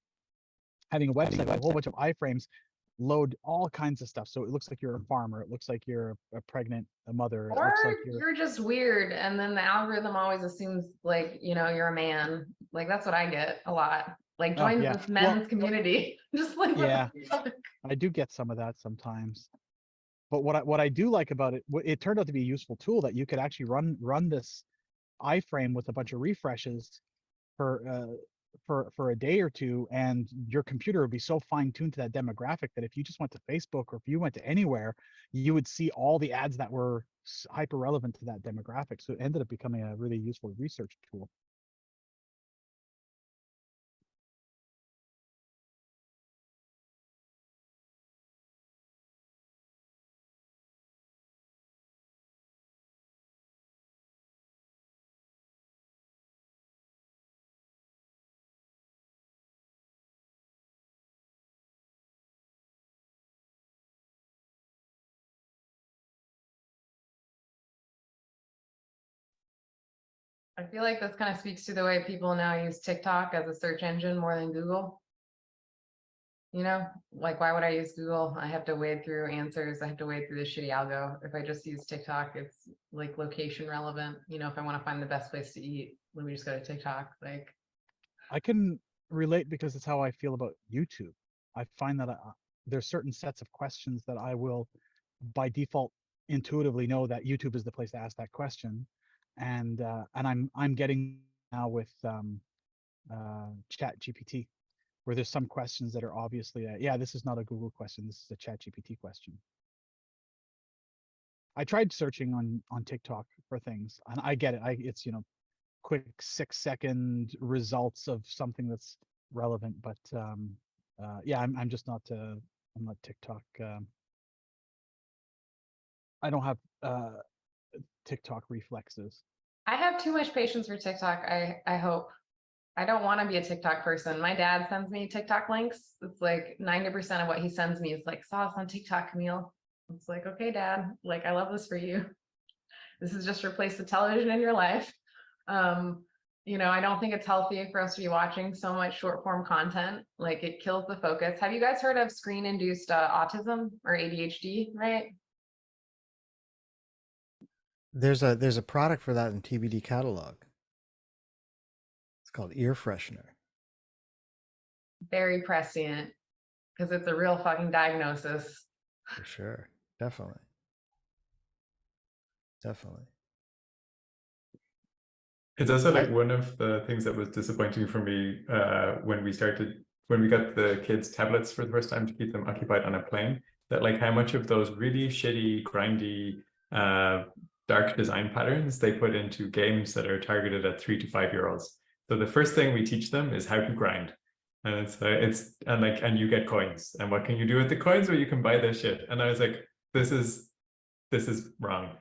having a website with a whole bunch of iframes, load all kinds of stuff. So it looks like you're a farmer, it looks like you're a pregnant mother, it Or looks like you're just weird, and then the algorithm always assumes like, you're a man. Like that's what I get a lot. Like oh join yeah, this well, men's community. Just like what yeah, the fuck? I do get some of that sometimes. But what I do like about it, it turned out to be a useful tool that you could actually run this iframe with a bunch of refreshes for for a day or two, and your computer would be so fine-tuned to that demographic that if you just went to Facebook or if you went to anywhere, you would see all the ads that were hyper relevant to that demographic. So it ended up becoming a really useful research tool. I feel like this kind of speaks to the way people now use TikTok as a search engine more than Google. You know, like why would I use Google? I have to wade through answers. I have to wade through the shitty algo. If I just use TikTok, it's like location relevant. You know, if I want to find the best place to eat, let me just go to TikTok. Like, I can relate because it's how I feel about YouTube. I find that there's certain sets of questions that I will, by default, intuitively know that YouTube is the place to ask that question, and I'm getting now with Chat GPT, where there's some questions that are obviously, yeah, this is not a Google question, this is a Chat GPT question. I tried searching on TikTok for things, and I get it. It's, you know, quick 6-second results of something that's relevant, but yeah, I'm just not I'm not TikTok. I don't have TikTok reflexes. I have too much patience for TikTok. I hope. I don't want to be a TikTok person. My dad sends me TikTok links. It's like 90% of what he sends me is like, saw us on TikTok, Camille. It's like, okay, Dad, like I love this for you. This is just replace the television in your life. You know, I don't think it's healthy for us to be watching so much short form content. Like it kills the focus. Have you guys heard of screen induced autism or ADHD, right? There's a product for that in TBD catalog. It's called ear freshener. Very prescient because it's a real fucking diagnosis. For sure. Definitely. Definitely. It's also like one of the things that was disappointing for me when we got the kids tablets for the first time to keep them occupied on a plane, that like how much of those really shitty, grindy, dark design patterns they put into games that are targeted at 3 to 5 year olds. So the first thing we teach them is how to grind. And and you get coins. And what can you do with the coins? Well, you can buy this shit. And I was like, this is wrong.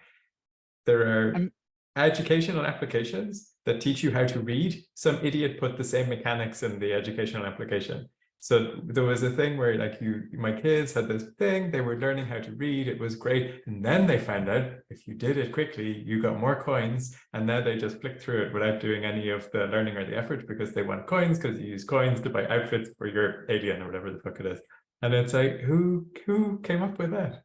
There are educational applications that teach you how to read. Some idiot put the same mechanics in the educational application. So there was a thing where like my kids had this thing, they were learning how to read, it was great. And then they found out if you did it quickly, you got more coins. And now they just flick through it without doing any of the learning or the effort because they want coins, because you use coins to buy outfits for your alien or whatever the fuck it is. And it's like, who came up with that?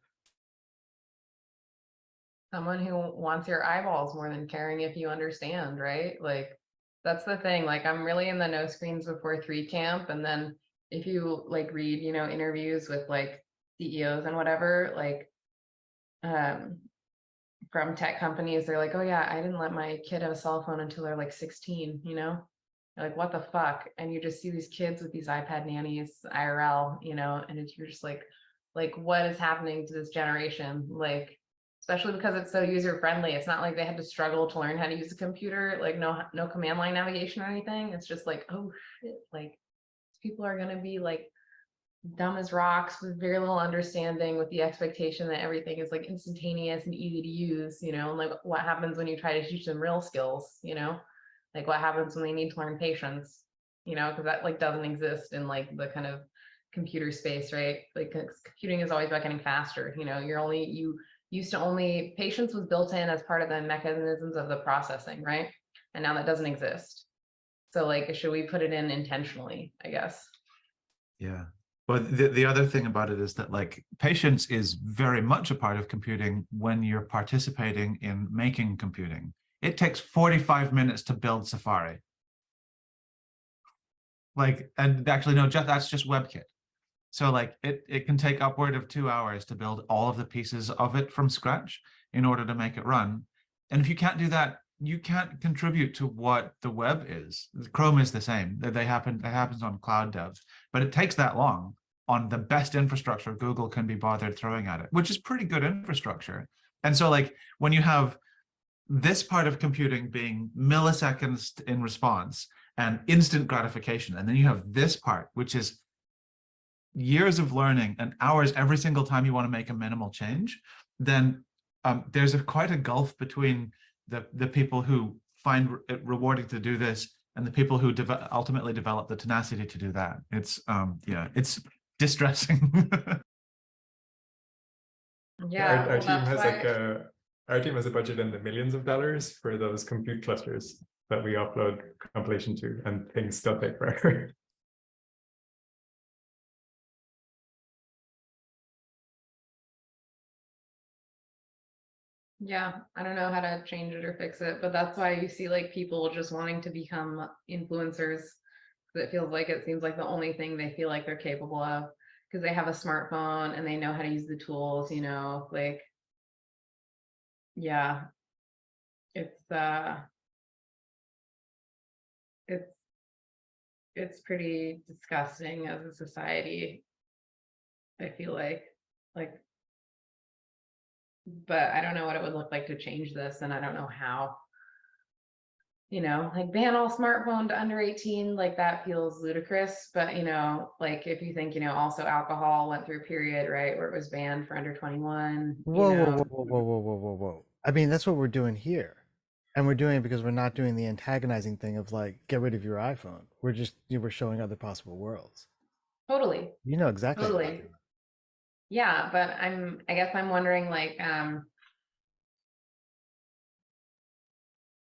Someone who wants your eyeballs more than caring if you understand, right? Like that's the thing. Like I'm really in the no screens before 3 camp. And then if you like read, you know, interviews with like CEOs and whatever, like from tech companies, they're like, oh yeah, I didn't let my kid have a cell phone until they're like 16, you know? Like what the fuck? And you just see these kids with these iPad nannies IRL, you know, and you're just like what is happening to this generation? Like especially because it's so user friendly. It's not like they had to struggle to learn how to use a computer, like no command line navigation or anything. It's just like, oh shit, like people are gonna be like dumb as rocks with very little understanding, with the expectation that everything is like instantaneous and easy to use, you know, and like what happens when you try to teach them real skills, you know, like what happens when they need to learn patience, you know, because that like doesn't exist in like the kind of computer space, right? Like computing is always about getting faster, you know, you used to only patience was built in as part of the mechanisms of the processing, right? And now that doesn't exist. So like, should we put it in intentionally, I guess? Yeah. But the other thing about it is that like patience is very much a part of computing when you're participating in making computing. It takes 45 minutes to build Safari. Like, and actually, no, that's just WebKit. So like it can take upward of 2 hours to build all of the pieces of it from scratch in order to make it run. And if you can't do that, you can't contribute to what the web is. Chrome is the same. It happens on cloud dev, but it takes that long on the best infrastructure Google can be bothered throwing at it, which is pretty good infrastructure. And so like when you have this part of computing being milliseconds in response and instant gratification, and then you have this part, which is years of learning and hours every single time you want to make a minimal change, then there's quite a gulf between the people who find it rewarding to do this and the people who ultimately develop the tenacity to do that. It's yeah, it's distressing. Yeah, our well, team that's has why our team has a budget in the millions of dollars for those compute clusters. that we upload compilation to, and things still take forever. Yeah, I don't know how to change it or fix it, but that's why you see like people just wanting to become influencers. 'Cause it seems like the only thing they feel like they're capable of, because they have a smartphone and they know how to use the tools, like, yeah, it's it's it's pretty disgusting as a society, I feel like, but I don't know what it would look like to change this, and I don't know how. Like ban all smartphone to under 18, like that feels ludicrous. But like if you think, also alcohol went through a period, right, where it was banned for under 21, Whoa, whoa, whoa, whoa, whoa, whoa, whoa, whoa, whoa. I mean, that's what we're doing here. And we're doing it because we're not doing the antagonizing thing of like, get rid of your iPhone. We're showing other possible worlds. Totally. You know exactly what we're Totally. doing. Yeah, but I guess I'm wondering like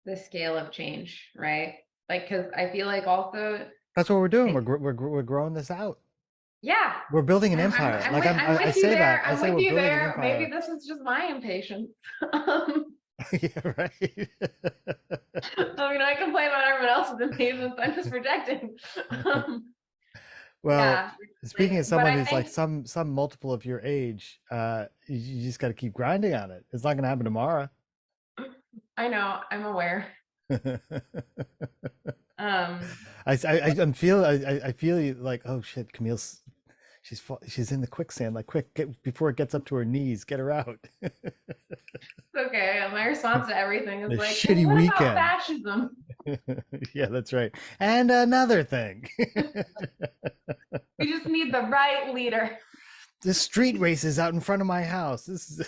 the scale of change, right? Like, because I feel like also, That's what we're doing. We're growing this out. yeah, We're building an empire. I'm like with, I you say there. that. I I'm say with we're you building an there. empire. Maybe this is just my impatience. Yeah, right. I complain about everyone else's impatience. I'm just projecting. Well, Yeah, speaking of but someone I who's like think some multiple of your age, you just got to keep grinding on it. It's not going to happen tomorrow. I know, I'm aware. I feel you like, oh shit, Camille's she's in the quicksand. Like, quick, before it gets up to her knees, get her out. Okay, my response to everything is The like, shitty what about weekend. fascism? Yeah, that's right. And another thing. We just need the right leader. The street races out in front of my house. This is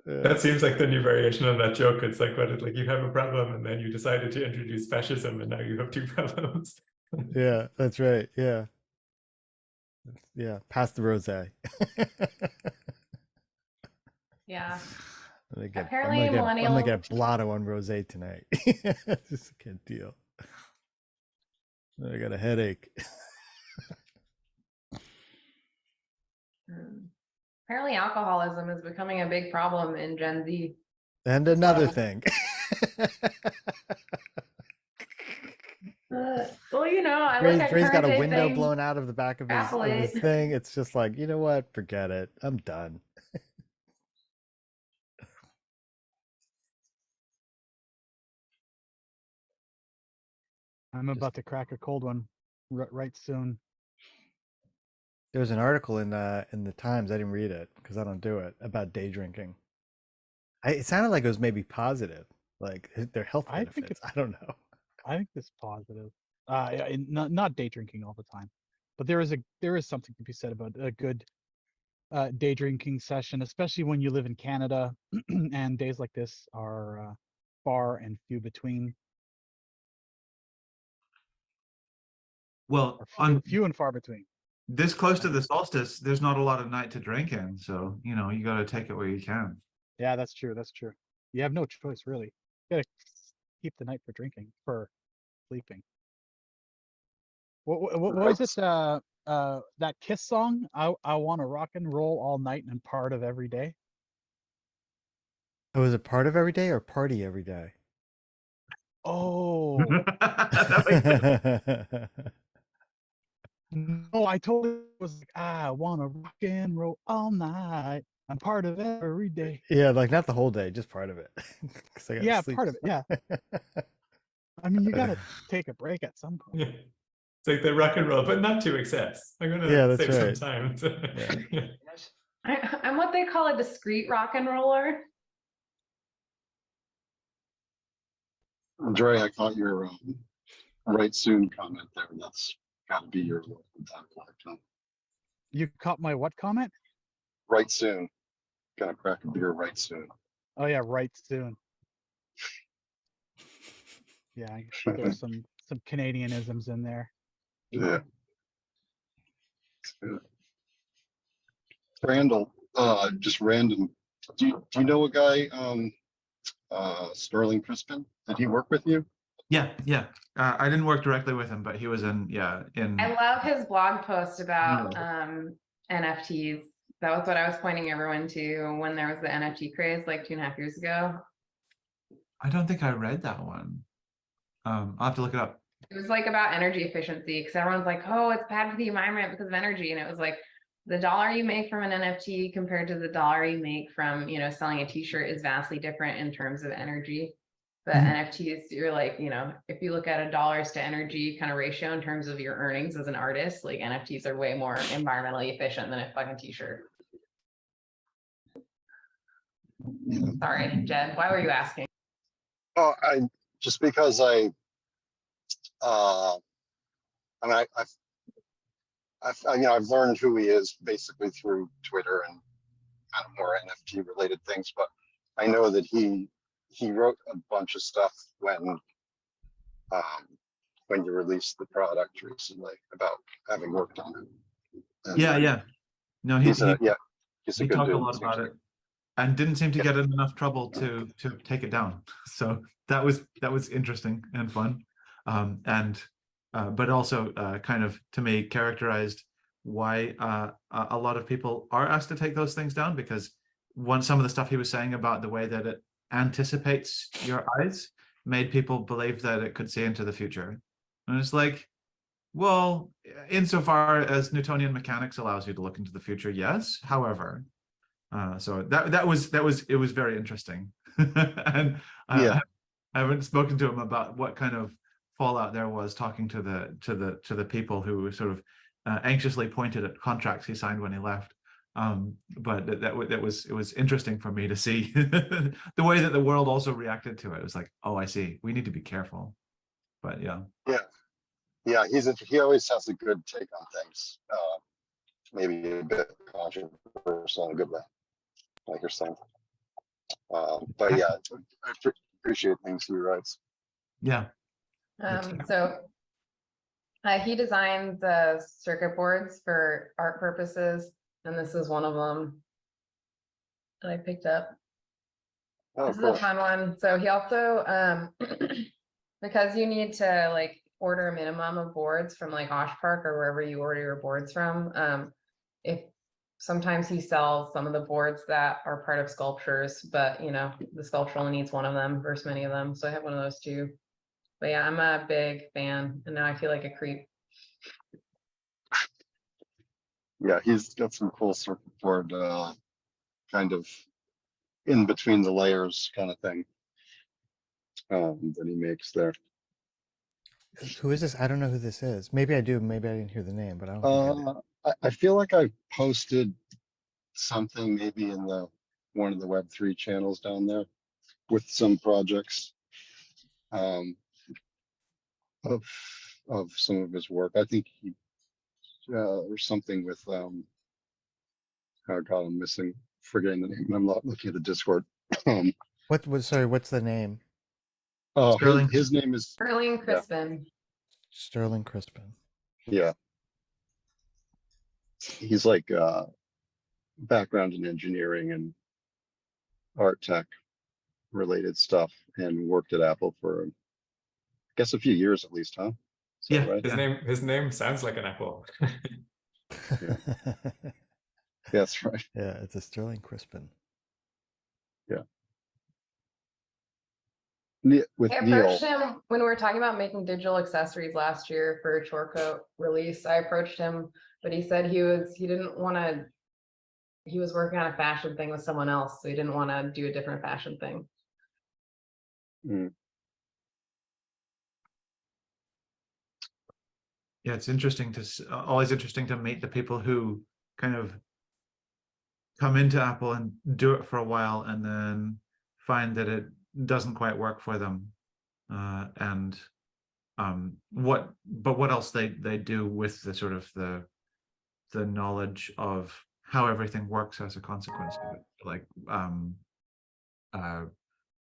That seems like the new variation on that joke. It's like like you have a problem and then you decided to introduce fascism and now you have two problems. yeah, that's right. Yeah. Yeah. Pass the rosé. Yeah. I'm Apparently gonna millennials get blotto on rosé tonight. Just can't deal. I got a headache. Apparently alcoholism is becoming a big problem in Gen Z. And another thing. Well, I look at Ray's got current a day window things. blown out of the back of his thing. It's just like, you know what? Forget it. I'm done. I'm about to crack a cold one right soon. There was an article in the Times. I didn't read it because I don't do it, about day drinking. It sounded like it was maybe positive, like their health benefits. I don't know. I think it's positive. Not day drinking all the time, but there is something to be said about a good day drinking session, especially when you live in Canada, and days like this are far and few between. Well, few and far between. This close to the solstice, there's not a lot of night to drink in, so you got to take it where you can. Yeah, that's true. That's true. You have no choice, really. You gotta keep the night for sleeping. What was it? That Kiss song? I want to rock and roll all night and part of every day. Oh, is it part of every day or party every day? Oh. No, I totally was like, I want to rock and roll all night. I'm part of every day. Yeah, like not the whole day, just part of it. Yeah, part of it. Yeah. I mean, you got to take a break at some point. Yeah. It's like the rock and roll, but not to excess. I'm going to save some time. I'm what they call a discreet rock and roller. Dre, I caught your right soon comment there. That's got to be your time. You caught my what comment? Right soon. Gonna crack a beer right soon. Oh yeah, right soon. Yeah, there's some Canadianisms in there. Yeah. Randall, just random. Do you know a guy Sterling Crispin. Did he work with you? Yeah, yeah. I didn't work directly with him, but he was in, yeah, in. I love his blog post about Yeah. NFTs. That was what I was pointing everyone to when there was the NFT craze like 2.5 years ago. I don't think I read that one. I'll have to look it up. It was like about energy efficiency because everyone's like, oh, it's bad for the environment because of energy. And it was like the dollar you make from an NFT compared to the dollar you make from, you know, selling a t-shirt is vastly different in terms of energy. But Mhm. NFTs, you're like, you know, if you look at a dollars to energy kind of ratio in terms of your earnings as an artist, like NFTs are way more environmentally efficient than a fucking t-shirt. Sorry, Jed, why were you asking? Oh, I just because uh, I mean, I've learned who he is basically through Twitter and kind of more NFT related things, but I know that he wrote a bunch of stuff when you released the product recently about having worked on it. And Yeah, yeah. No, he's a good talked a dude. lot Seems about like. it and didn't seem to Yeah. get in enough trouble to take it down. So that was interesting and fun. But also kind of, to me, characterized why a lot of people are asked to take those things down, because some of the stuff he was saying about the way that it anticipates your eyes made people believe that it could see into the future. And it's like, well, insofar as Newtonian mechanics allows you to look into the future, yes. However, so that was it was very interesting, and Yeah. I haven't spoken to him about what kind of fallout there was talking to the people who sort of anxiously pointed at contracts he signed when he left. But it was interesting for me to see the way that the world also reacted to it. It was like, oh, I see. We need to be careful. But yeah. Yeah, he always has a good take on things. Maybe a bit controversial in a good way, like you're saying. But yeah, I appreciate things he writes. Yeah. So he designs circuit boards for art purposes, and this is one of them that I picked up. Oh, This is cool. a fun one. So he also, because you need to like order a minimum of boards from like Osh Park or wherever you order your boards from. If sometimes he sells some of the boards that are part of sculptures, but you know, the sculpture only needs one of them versus many of them. So I have one of those too. But yeah, I'm a big fan, and now I feel like a creep. Yeah, he's got some cool circuit board kind of in between the layers kind of thing that he makes there. Who is this? I don't know who this is. Maybe I do. Maybe I didn't hear the name, but I don't think I did. I feel like I posted something maybe in one of the Web3 channels down there with some projects of some of his work. I think he or something with oh God, I'm forgetting the name. I'm not looking at the Discord. Sorry, what's the name? Oh, Sterling. his name is Sterling Crispin. Sterling Crispin. Yeah. He's like background in engineering and art tech related stuff, and worked at Apple for I guess a few years at least, huh? Is that Yeah. right? His name sounds like an apple. Yeah. That's right. Yeah, it's a Sterling Crispin. Yeah. With I Neil. approached him when we were talking about making digital accessories last year for a chore coat release. I approached him, but he said he didn't want to. He was working on a fashion thing with someone else, so he didn't want to do a different fashion thing. Mm. Yeah, it's interesting always interesting to meet the people who kind of come into Apple and do it for a while and then find that it doesn't quite work for them, and what else they do with the sort of the knowledge of how everything works as a consequence of it. Like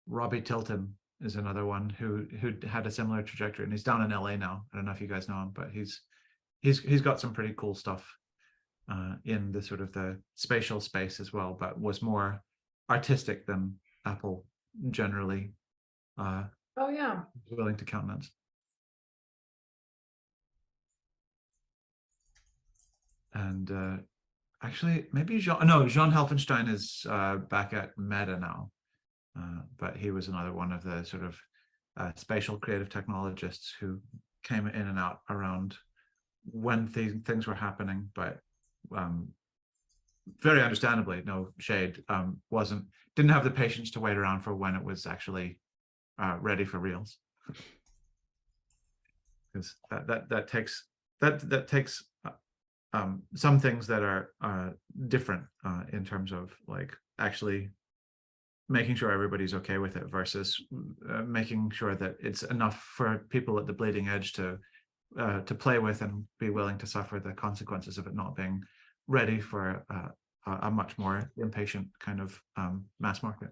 Robbie Tilton is another one who had a similar trajectory, and he's down in LA now. I don't know if you guys know him, but he's got some pretty cool stuff in the sort of the spatial space as well, but was more artistic than Apple generally Oh yeah. willing to countenance. And actually, maybe Jean Helfenstein is back at Meta now, but he was another one of the sort of spatial creative technologists who came in and out around when things were happening, but very understandably, no shade, didn't have the patience to wait around for when it was actually ready for reals, because that takes some things that are different in terms of like actually making sure everybody's okay with it versus making sure that it's enough for people at the bleeding edge to play with and be willing to suffer the consequences of it not being ready for a much more impatient kind of mass market.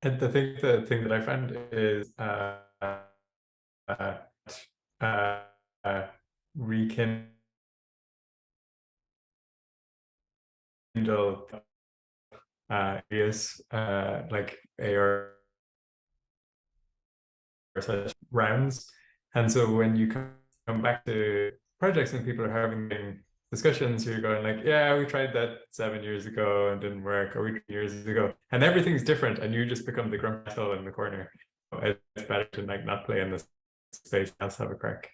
And the thing that I found is rekindle areas like AR such rounds. And so when you come back to projects and people are having discussions, you're going like, yeah, we tried that 7 years ago and didn't work, or we 2 years ago, and everything's different, and you just become the grumpy asshole in the corner. So it's better to like not play in this space, else have a crack.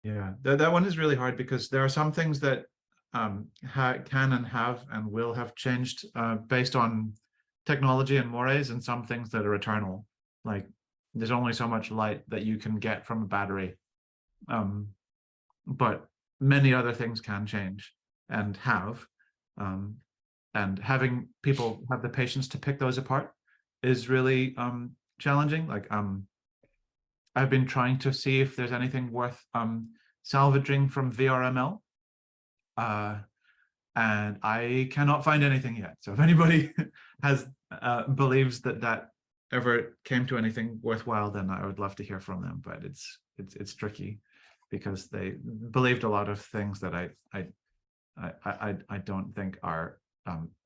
Yeah, that one is really hard because there are some things that can and have and will have changed based on technology and mores, and some things that are eternal. Like there's only so much light that you can get from a battery, but many other things can change and have. And having people have the patience to pick those apart is really challenging. Like I've been trying to see if there's anything worth salvaging from VRML, and I cannot find anything yet. So if anybody has believes that ever came to anything worthwhile, then I would love to hear from them. But it's tricky because they believed a lot of things that I don't think are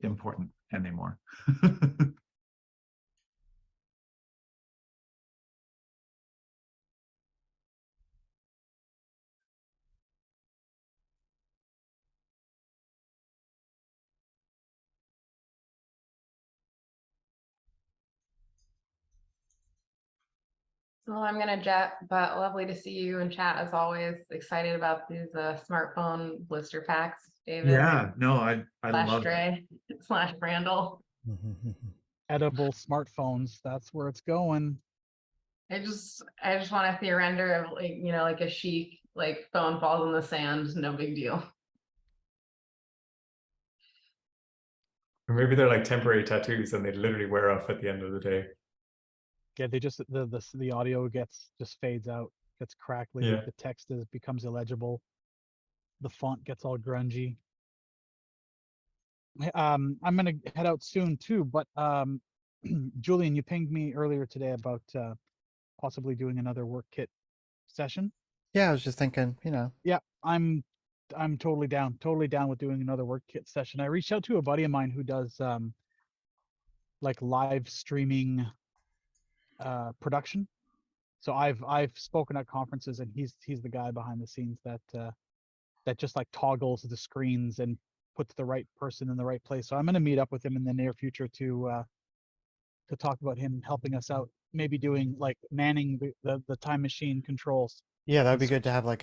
important anymore. Well, I'm gonna jet, but lovely to see you and chat as always. Excited about these smartphone blister packs, David. Yeah, no, I slash love it. Dre slash Brandel. Edible smartphones. That's where it's going. I just want to see a render of like, you know, like a chic like phone falls in the sand, no big deal. Or maybe they're like temporary tattoos and they literally wear off at the end of the day. Yeah, they just the audio just fades out, gets crackly. Yeah. The text becomes illegible. The font gets all grungy. I'm gonna head out soon too, but Julian, you pinged me earlier today about possibly doing another work kit session. Yeah, I was just thinking, Yeah, I'm totally down with doing another work kit session. I reached out to a buddy of mine who does like live streaming production. So I've spoken at conferences, and he's the guy behind the scenes that just like toggles the screens and puts the right person in the right place. So I'm going to meet up with him in the near future to talk about him helping us out, maybe doing like manning the time machine controls. yeah, that would And be good to switch- have like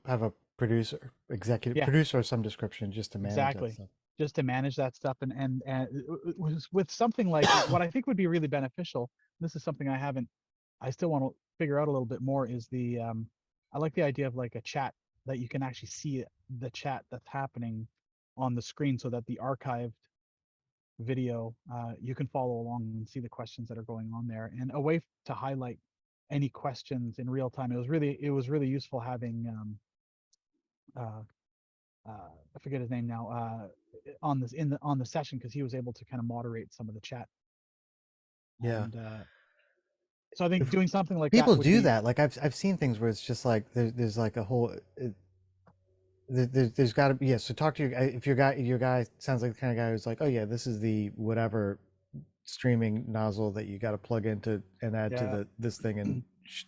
have a producer, executive Yeah. producer of some description just to manage that Exactly. stuff. Just to manage that stuff, and with something like what I think would be really beneficial. This is something I still want to figure out a little bit more, is I like the idea of like a chat that you can actually see the chat that's happening on the screen, so that the archived video you can follow along and see the questions that are going on there, and a way to highlight any questions in real time. It was really useful having I forget his name now, on this on the session because he was able to kind of moderate some of the chat. Yeah. And so I think If doing something like people that would do be that, like I've seen things where it's just like there's like a whole there's got to be, yeah. So talk to if your guy sounds like the kind of guy who's like, oh yeah, this is the whatever streaming nozzle that you got to plug into and add to Yeah. the this thing and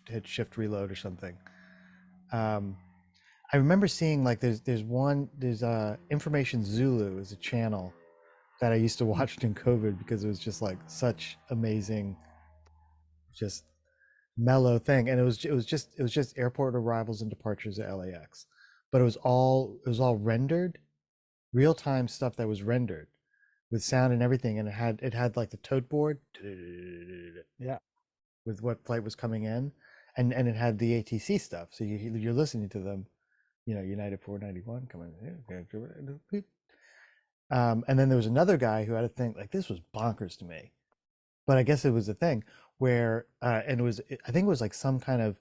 hit shift reload or something. I remember seeing like there's Information Zulu is a channel that I used to watch in COVID because it was just like such amazing, just mellow thing, and it was just airport arrivals and departures at LAX, but it was all rendered, real time stuff that was rendered with sound and everything, and it had like the tote board Yeah. with what flight was coming in, and it had the ATC stuff, so you're listening to them, United 491 coming in. And then there was another guy who had a thing like this was bonkers to me, but I guess it was a thing where and I think it was like some kind of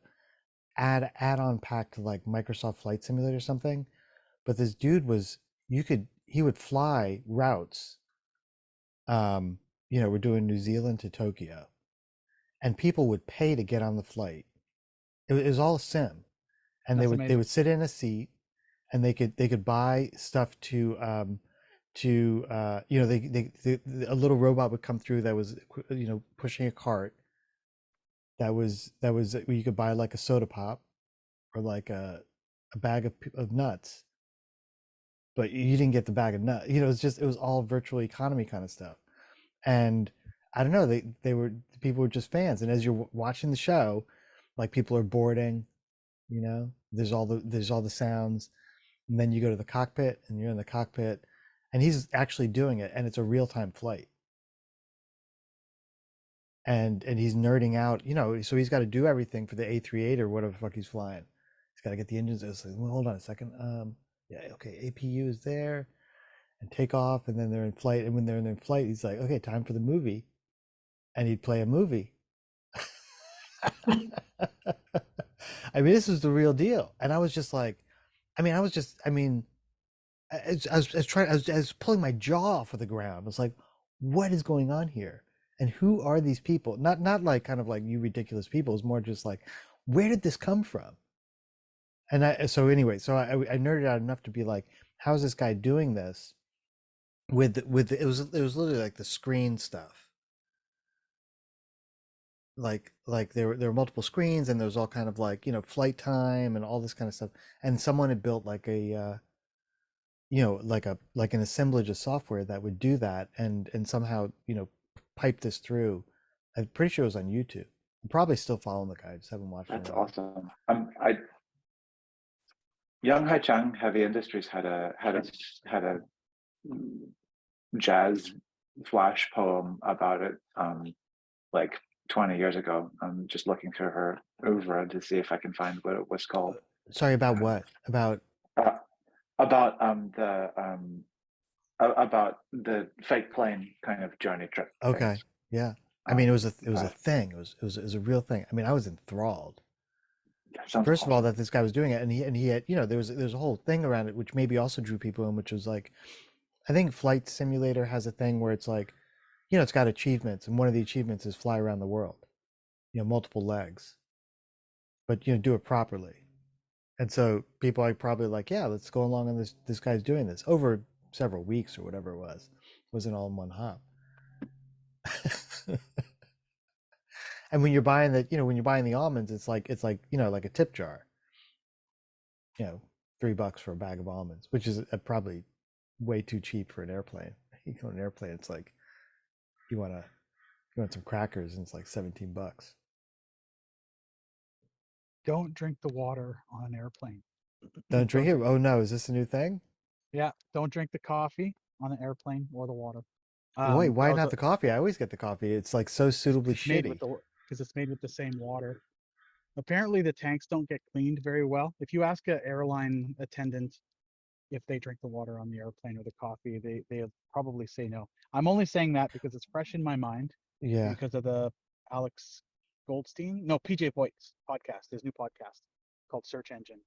add-on pack to like Microsoft Flight Simulator or something. But this dude he would fly routes. We're doing New Zealand to Tokyo, and people would pay to get on the flight. It was all sim, and they That's would they amazing. would sit in a seat, and they could buy stuff a little robot would come through that was pushing a cart that was you could buy like a soda pop or like a bag of nuts, but you didn't get the bag of nuts. It was all virtual economy kind of stuff. And I don't know, people were just fans. And as you're watching the show, like people are boarding, there's all the sounds, and then you go to the cockpit and you're in the cockpit, and he's actually doing it, and it's a real-time flight. And he's nerding out, so he's got to do everything for the A38 or whatever the fuck he's flying. He's got to get the engines. It's like, well, hold on a second. Yeah, okay, APU is there, and take off, and then they're in flight. And when they're in flight, he's like, okay, time for the movie, and he'd play a movie. I mean, this is the real deal, and I was just like, I was pulling my jaw off of the ground. I was like, what is going on here? And who are these people? Not like kind of like you ridiculous people. It's more just like, where did this come from? And I nerded out enough to be like, how is this guy doing this it was literally like the screen stuff. Like there were multiple screens, and there was all kind of like, flight time and all this kind of stuff. And someone had built like a like an assemblage of software that would do that, and somehow pipe this through. I'm pretty sure it was on YouTube. I'm probably still following the guy. I just haven't watched it. That's awesome. Young Hai Chang Heavy Industries had a jazz flash poem about it, like 20 years ago. I'm just looking through her oeuvre to see if I can find what it was called. Sorry, about what? About the fake plane kind of journey trip. okay, things. yeah. I mean, it was a thing. It was a real thing. I mean, I was enthralled. First of all, that this guy was doing it, and he had, there's a whole thing around it, which maybe also drew people in, which was like, I think Flight Simulator has a thing where it's like, it's got achievements, and one of the achievements is fly around the world, multiple legs, but do it properly. And so people are probably like, yeah, let's go along on this guy's doing this over several weeks or whatever it was. It wasn't all in one hop. And when you're buying the almonds, it's like like a tip jar. $3 for a bag of almonds, which is probably way too cheap for an airplane. You go on an airplane, it's like you want some crackers, and it's like $17. Don't drink the water on an airplane. Don't drink it. Oh no, is this a new thing? Yeah, don't drink the coffee on an airplane or the water. Wait, why not the coffee? I always get the coffee. It's like so suitably shitty. Because it's made with the same water. Apparently, the tanks don't get cleaned very well. If you ask an airline attendant if they drink the water on the airplane or the coffee, they'll probably say no. I'm only saying that because it's fresh in my mind. Yeah. Because of the Alex Goldstein, PJ Voigt's podcast, his new podcast called Search Engine.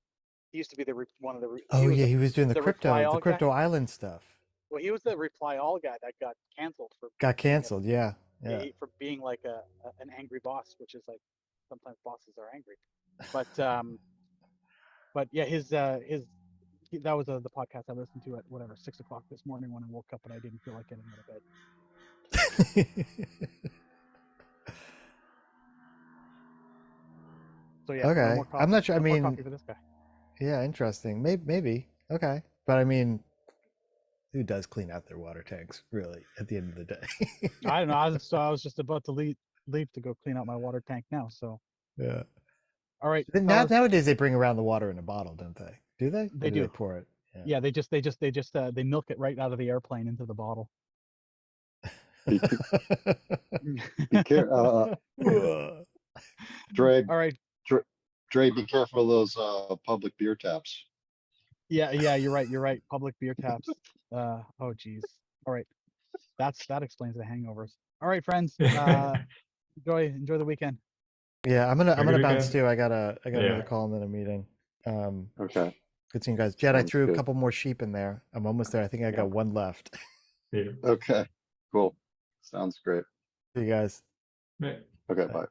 He used to be one of the. Oh yeah, he was doing the crypto island stuff. Well, he was the reply all guy that got canceled for Got being a- canceled. Yeah. yeah, Yeah. for being like an angry boss, which is like sometimes bosses are angry. But yeah, that was the podcast I listened to at whatever 6 o'clock this morning when I woke up and I didn't feel like getting out of bed. So yeah, no Okay. more coffee. I'm not sure. I No more mean, coffee for this guy. yeah, interesting. Maybe. Okay. But I mean, who does clean out their water tanks, really, at the end of the day? I don't know. I was just about to leave to go clean out my water tank now. So Yeah. all right, Then fellas, nowadays they bring around the water in a bottle, don't they? Do they? Or they do they do. pour it? Yeah, they just they milk it right out of the airplane into the bottle. Be, be care, Yeah. Dre, All right. Dre, be careful of those public beer taps. Yeah, you're right. You're right. Public beer taps. Oh geez. All right. That explains the hangovers. All right, friends. Enjoy the weekend. Yeah, I'm Have a gonna good bounce weekend. too. I got another Yeah. call and then a meeting. Okay. Good seeing you guys. Jed, I Sounds threw a good. couple more sheep in there. I'm almost there. I think I got one left. Yeah. Okay. Cool. Sounds great. See you guys. Yeah. Okay. Bye.